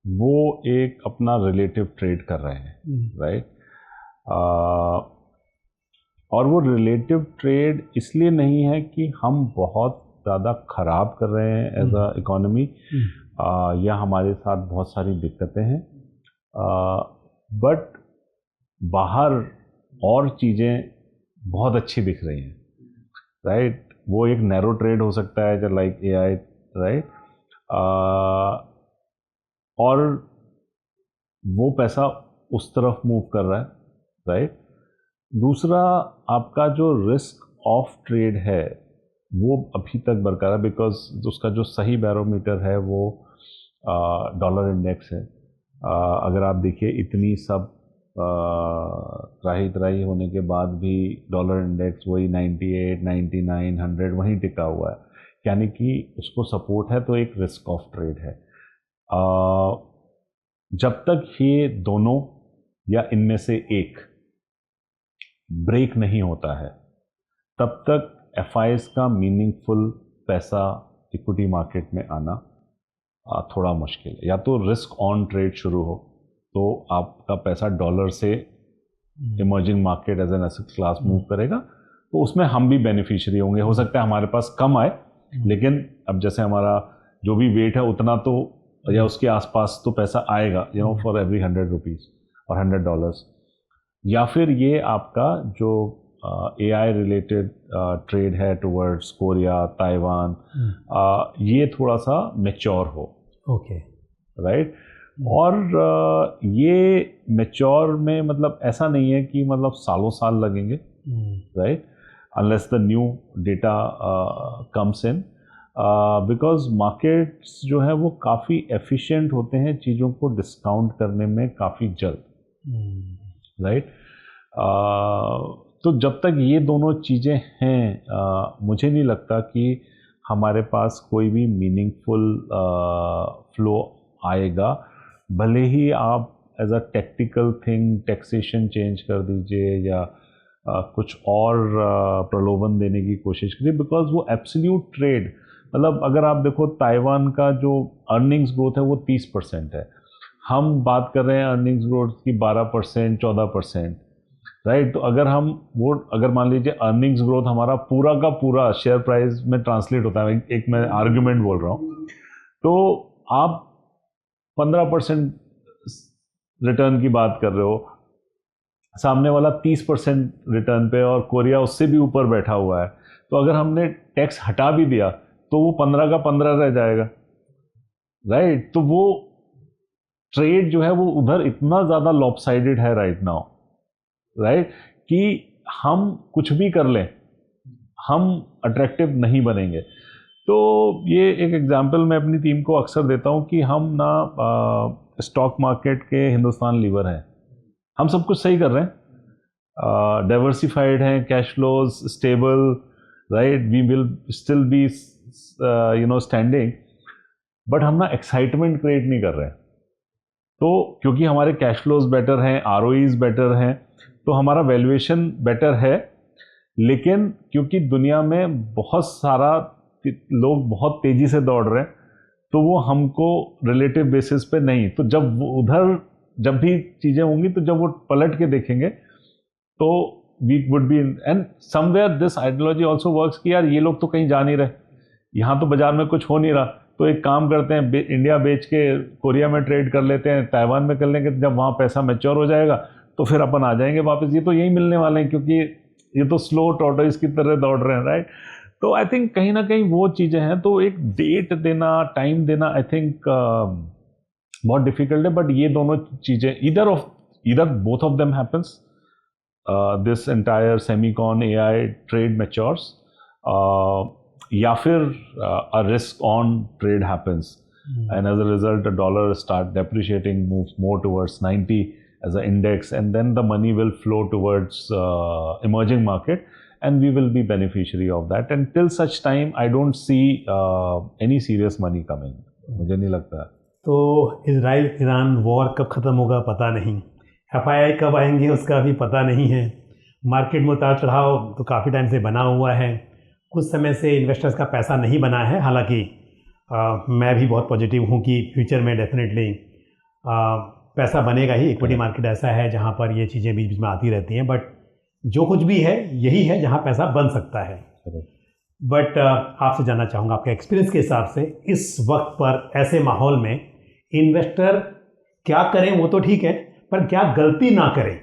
वो एक अपना रिलेटिव ट्रेड कर रहे हैं, राइट। और वो रिलेटिव ट्रेड इसलिए नहीं है कि हम बहुत ज़्यादा ख़राब कर रहे हैं एज अ इकोनॉमी, या हमारे साथ बहुत सारी दिक्कतें हैं, बट बाहर और चीज़ें बहुत अच्छी दिख रही हैं, राइट। वो एक नैरो ट्रेड हो सकता है जो लाइक AI, राइट, और वो पैसा उस तरफ मूव कर रहा है, राइट। दूसरा, आपका जो रिस्क ऑफ ट्रेड है वो अभी तक बरकरार है, बिकॉज उसका जो सही बैरोमीटर है वो डॉलर इंडेक्स है। अगर आप देखिए इतनी सब त्राही त्राही होने के बाद भी डॉलर इंडेक्स वही 98, 99, 100 वहीं टिका हुआ है, यानी कि उसको सपोर्ट है, तो एक रिस्क ऑफ ट्रेड है। जब तक ये दोनों या इनमें से एक ब्रेक नहीं होता है, तब तक FIs का मीनिंगफुल पैसा इक्विटी मार्केट में आना थोड़ा मुश्किल है। या तो रिस्क ऑन ट्रेड शुरू हो तो आपका पैसा डॉलर से emerging market as an asset class move करेगा, तो उसमें हम भी बेनिफिशियरी होंगे। हो सकता है हमारे पास कम आए, लेकिन अब जैसे हमारा जो भी वेट है उतना तो या उसके आसपास तो पैसा आएगा, फॉर एवरी 100 रुपीज़ और $100। या फिर ये आपका जो AI रिलेटेड ट्रेड है टुवर्ड्स कोरिया, ताइवान, ये थोड़ा सा मैच्योर हो, ओके, राइट। और ये मैच्योर में मतलब ऐसा नहीं है कि मतलब सालों साल लगेंगे, right, unless the new data comes in, because markets जो है वो काफ़ी एफिशिएंट होते हैं चीज़ों को डिस्काउंट करने में काफ़ी जल्द, राइट। तो जब तक ये दोनों चीज़ें हैं, मुझे नहीं लगता कि हमारे पास कोई भी मीनिंगफुल फ्लो आएगा। भले ही आप as a tactical thing taxation change कर दीजिए या कुछ और प्रलोभन देने की कोशिश करिए, बिकॉज वो एब्सोल्यूट ट्रेड, मतलब अगर आप देखो ताइवान का जो अर्निंग्स ग्रोथ है वो 30% है, हम बात कर रहे हैं अर्निंग्स ग्रोथ की 12%, 14%, राइट। तो अगर हम वो अगर मान लीजिए अर्निंग्स ग्रोथ हमारा पूरा का पूरा शेयर प्राइस में ट्रांसलेट होता है, एक मैं आर्ग्यूमेंट बोल रहा हूँ, तो आप 15% रिटर्न की बात कर रहे हो, सामने वाला 30% रिटर्न पे और कोरिया उससे भी ऊपर बैठा हुआ है, तो अगर हमने टैक्स हटा भी दिया तो वो 15 का 15 रह जाएगा, राइट। तो वो ट्रेड जो है वो उधर इतना ज़्यादा लॉपसाइडेड है राइट नाउ, राइट, कि हम कुछ भी कर लें हम अट्रैक्टिव नहीं बनेंगे। तो ये एक एग्जांपल मैं अपनी टीम को अक्सर देता हूँ कि हम ना स्टॉक मार्केट के हिंदुस्तान लीवर हैं, हम सब कुछ सही कर रहे हैं, डाइवर्सिफाइड हैं, cash flows stable, right, we will still be standing, but हम ना एक्साइटमेंट क्रिएट नहीं कर रहे हैं। तो क्योंकि हमारे कैश फ्लोज बेटर हैं, ROEs बेटर हैं, तो हमारा वैल्यूएशन बेटर है, लेकिन क्योंकि दुनिया में बहुत सारा लोग बहुत तेज़ी से दौड़ रहे हैं, तो वो हमको रिलेटिव बेसिस पे नहीं, तो जब उधर जब भी चीज़ें होंगी तो जब वो पलट के देखेंगे तो we would be, and somewhere this ideology also works कि यार ये लोग तो कहीं जा नहीं रहे, यहाँ तो बाजार में कुछ हो नहीं रहा, तो एक काम करते हैं इंडिया बेच के कोरिया में ट्रेड कर लेते हैं, ताइवान में कर लेंगे, जब वहाँ पैसा मैच्योर हो जाएगा तो फिर अपन आ जाएंगे वापस, ये तो यही मिलने वाले हैं क्योंकि ये तो स्लो टॉर्टोइस की तरह दौड़ रहे हैं, राइट। तो आई थिंक कहीं ना कहीं वो चीज़ें हैं, तो एक डेट देना, टाइम देना आई थिंक बहुत डिफिकल्ट है, बट ये दोनों चीज़ें either both of them happens, this entire semicon AI trade matures, या फिर a risk on trade happens, and as a result the dollar start depreciating, moves more towards 90 as an index, and then the money will flow towards emerging market and we will be beneficiary of that, and till such time I don't see any serious money coming, मुझे नहीं लगता। तो इजराइल ईरान वॉर कब ख़त्म होगा पता नहीं, FII कब आएंगे उसका भी पता नहीं है, मार्केट में उतार चढ़ाव तो काफ़ी टाइम से बना हुआ है, कुछ समय से इन्वेस्टर्स का पैसा नहीं बना है, हालांकि मैं भी बहुत पॉजिटिव हूँ कि फ्यूचर में डेफिनेटली पैसा बनेगा ही। इक्विटी मार्केट ऐसा है जहाँ पर ये चीज़ें बीच बीच में आती रहती हैं, बट जो कुछ भी है यही है जहाँ पैसा बन सकता है। बट आपसे जानना चाहूँगा आपके एक्सपीरियंस के हिसाब से इस वक्त पर ऐसे माहौल में इन्वेस्टर क्या करें, वो तो ठीक है, पर क्या गलती ना करें,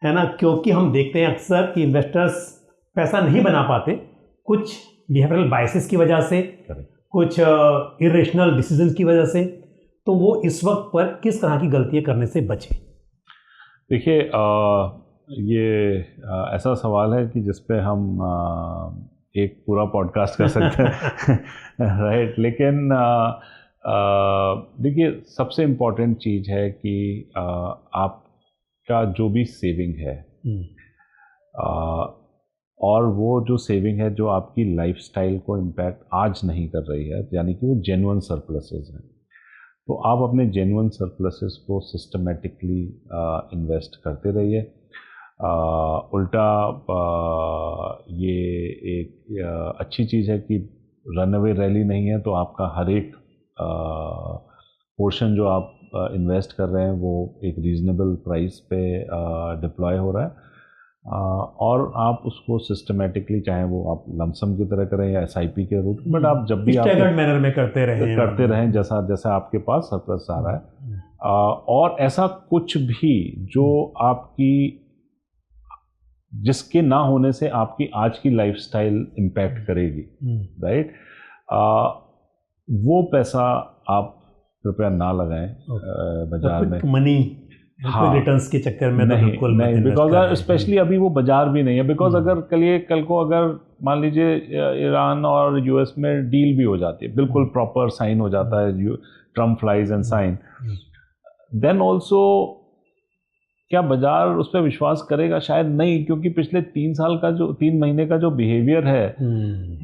है ना? क्योंकि हम देखते हैं अक्सर कि इन्वेस्टर्स पैसा नहीं बना पाते, कुछ बिहेवियरल बायसेस की वजह से, कुछ इरेशनल डिसीजंस की वजह से। तो वो इस वक्त पर किस तरह की गलतियां करने से बचें? देखिए, ये ऐसा सवाल है कि जिस पे हम एक पूरा पॉडकास्ट कर सकते हैं राइट। लेकिन देखिए, सबसे इम्पोर्टेंट चीज़ है कि आपका जो भी सेविंग है और वो जो सेविंग है जो आपकी लाइफस्टाइल को इम्पैक्ट आज नहीं कर रही है, यानी कि वो जेन्युइन सरप्लसेस हैं, तो आप अपने जेन्युइन सरप्लसेस को सिस्टमेटिकली इन्वेस्ट करते रहिए। उल्टा ये एक अच्छी चीज़ है कि रनअवे रैली नहीं है, तो आपका हर एक पोर्शन जो आप इन्वेस्ट कर रहे हैं वो एक रीज़नेबल प्राइस पे डिप्लॉय हो रहा है, और आप उसको सिस्टमेटिकली, चाहे वो आप लमसम की तरह करें या SIP के रूट, बट आप जब भी स्टैगर्ड मैनर में करते रहें जैसा जैसा आपके पास सरप्लस आ रहा है। और ऐसा कुछ भी जो आपकी, जिसके ना होने से आपकी आज की लाइफस्टाइल इम्पैक्ट करेगी, राइट, वो पैसा आप कृपया ना लगाएं बाजार में। मनी रिटर्न्स के चक्कर में नहीं, बिकॉज स्पेशली अभी वो बाजार भी नहीं है। बिकॉज अगर कल को अगर मान लीजिए ईरान और US में डील भी हो जाती है, बिल्कुल प्रॉपर साइन हो जाता है, Trump flies and sign, then also क्या बाजार उस पर विश्वास करेगा? शायद नहीं, क्योंकि पिछले 3 महीने का जो बिहेवियर है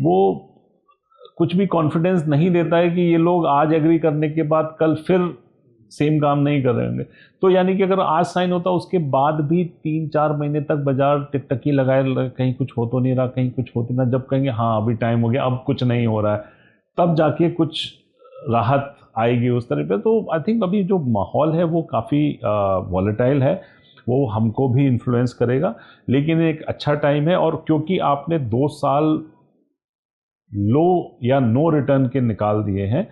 वो कुछ भी कॉन्फिडेंस नहीं देता है कि ये लोग आज एग्री करने के बाद कल फिर सेम काम नहीं कर रहे होंगे। तो यानी कि अगर आज साइन होता उसके बाद भी 3-4 महीने तक बाजार टिकटकी लगाए, कहीं कुछ हो तो नहीं रहा, कहीं कुछ हो तो नहीं, जब कहेंगे हाँ अभी टाइम हो गया, अब कुछ नहीं हो रहा है, तब जाके कुछ राहत आएगी उस तरह पे। तो आई थिंक अभी जो माहौल है वो काफ़ी वॉलेटाइल है, वो हमको भी इन्फ्लुएंस करेगा, लेकिन एक अच्छा टाइम है। और क्योंकि आपने 2 साल लो या नो रिटर्न के निकाल दिए हैं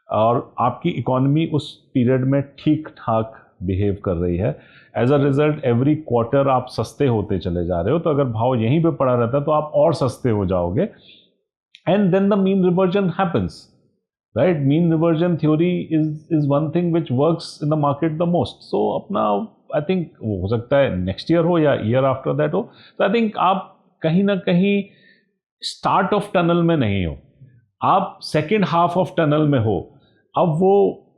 और आपकी इकोनॉमी उस पीरियड में ठीक ठाक बिहेव कर रही है, as a result every quarter आप सस्ते होते चले जा रहे हो। तो अगर भाव यहीं पे पड़ा रहता है तो आप और सस्ते हो जाओगे, and then the mean reversion happens, right. Mean reversion theory is one thing which works in the market the most. So अपना आई थिंक वो हो सकता है नेक्स्ट ईयर हो या ईयर आफ्टर दैट हो, तो आई थिंक आप कहीं ना कहीं स्टार्ट ऑफ टनल में नहीं हो, आप सेकेंड हाफ ऑफ टनल में हो। अब वो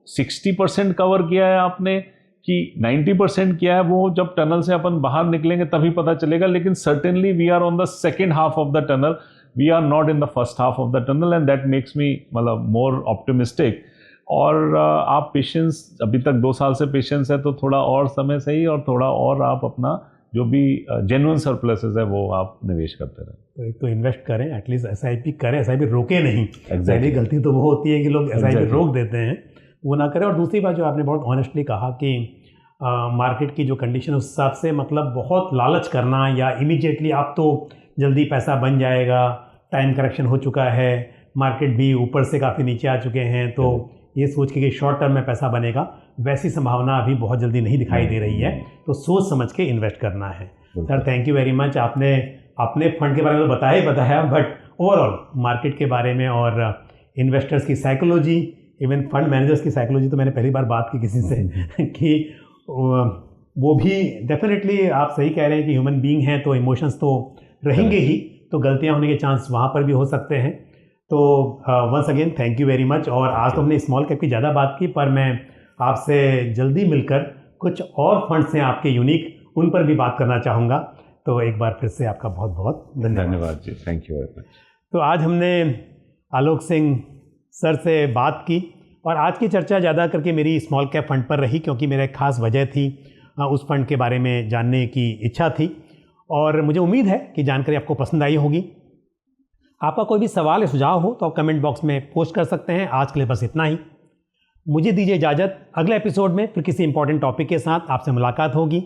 60% कवर किया है आपने कि 90% किया है, वो जब टनल से अपन बाहर निकलेंगे तभी पता चलेगा। लेकिन certainly we are on the second half of the tunnel, we are not in the first half of the tunnel, and that makes me मतलब मोर ऑप्टिमिस्टिक। और आप पेशेंस, अभी तक 2 साल से पेशेंस है, तो थोड़ा और समय सही और थोड़ा और आप अपना जो भी जेन्युइन सरप्लसेस है वो आप निवेश करते रहें। तो एक तो इन्वेस्ट करें, एटलीस्ट SIP करें, SIP रोके नहीं। पहली गलती तो वो होती है कि लोग SIP रोक देते हैं, वो ना करें। और दूसरी बात जो आपने बहुत ऑनेस्टली कहा कि मार्केट की जो कंडीशन उस हिसाब से मतलब बहुत लालच करना या इमीडिएटली आप तो जल्दी पैसा बन जाएगा, टाइम करेक्शन हो चुका है, मार्केट भी ऊपर से काफ़ी नीचे आ चुके हैं, तो ये सोच के कि शॉर्ट टर्म में पैसा बनेगा, वैसी संभावना अभी बहुत जल्दी नहीं दिखाई दे रही है। तो सोच समझ के इन्वेस्ट करना है। Sir thank you very much. आपने अपने फंड के बारे में तो बताया, बट ओवरऑल मार्केट के बारे में और इन्वेस्टर्स की साइकोलॉजी, इवन फंड मैनेजर्स की साइकोलॉजी, तो मैंने पहली बार बात की किसी से कि वो भी डेफिनेटली आप सही कह रहे हैं कि ह्यूमन बीइंग हैं तो इमोशंस तो रहेंगे ही, तो गलतियां होने के चांस वहाँ पर भी हो सकते हैं। तो once again thank you very much. और आज तो हमने स्मॉल कैप की ज़्यादा बात की, पर मैं आपसे जल्दी मिलकर कुछ और फंड्स हैं आपके यूनिक, उन पर भी बात करना चाहूँगा। तो एक बार फिर से आपका बहुत बहुत धन्यवाद जी, थैंक यू वेरी मच। तो आज हमने आलोक सिंह सर से बात की, और आज की चर्चा ज़्यादा करके मेरी स्मॉल कैप फंड पर रही, क्योंकि मेरा एक ख़ास वजह थी, उस फंड के बारे में जानने की इच्छा थी, और मुझे उम्मीद है कि जानकारी आपको पसंद आई होगी। आपका कोई भी सवाल या सुझाव हो तो आप कमेंट बॉक्स में पोस्ट कर सकते हैं। आज के लिए बस इतना ही। मुझे दीजिए इजाज़त। अगले एपिसोड में फिर किसी इंपॉर्टेंट टॉपिक के साथ आपसे मुलाकात होगी।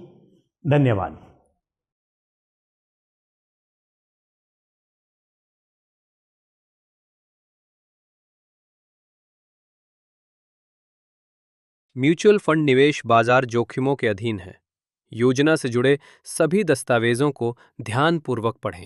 धन्यवाद। म्यूचुअल फंड निवेश बाजार जोखिमों के अधीन है। योजना से जुड़े सभी दस्तावेजों को ध्यानपूर्वक पढ़ें।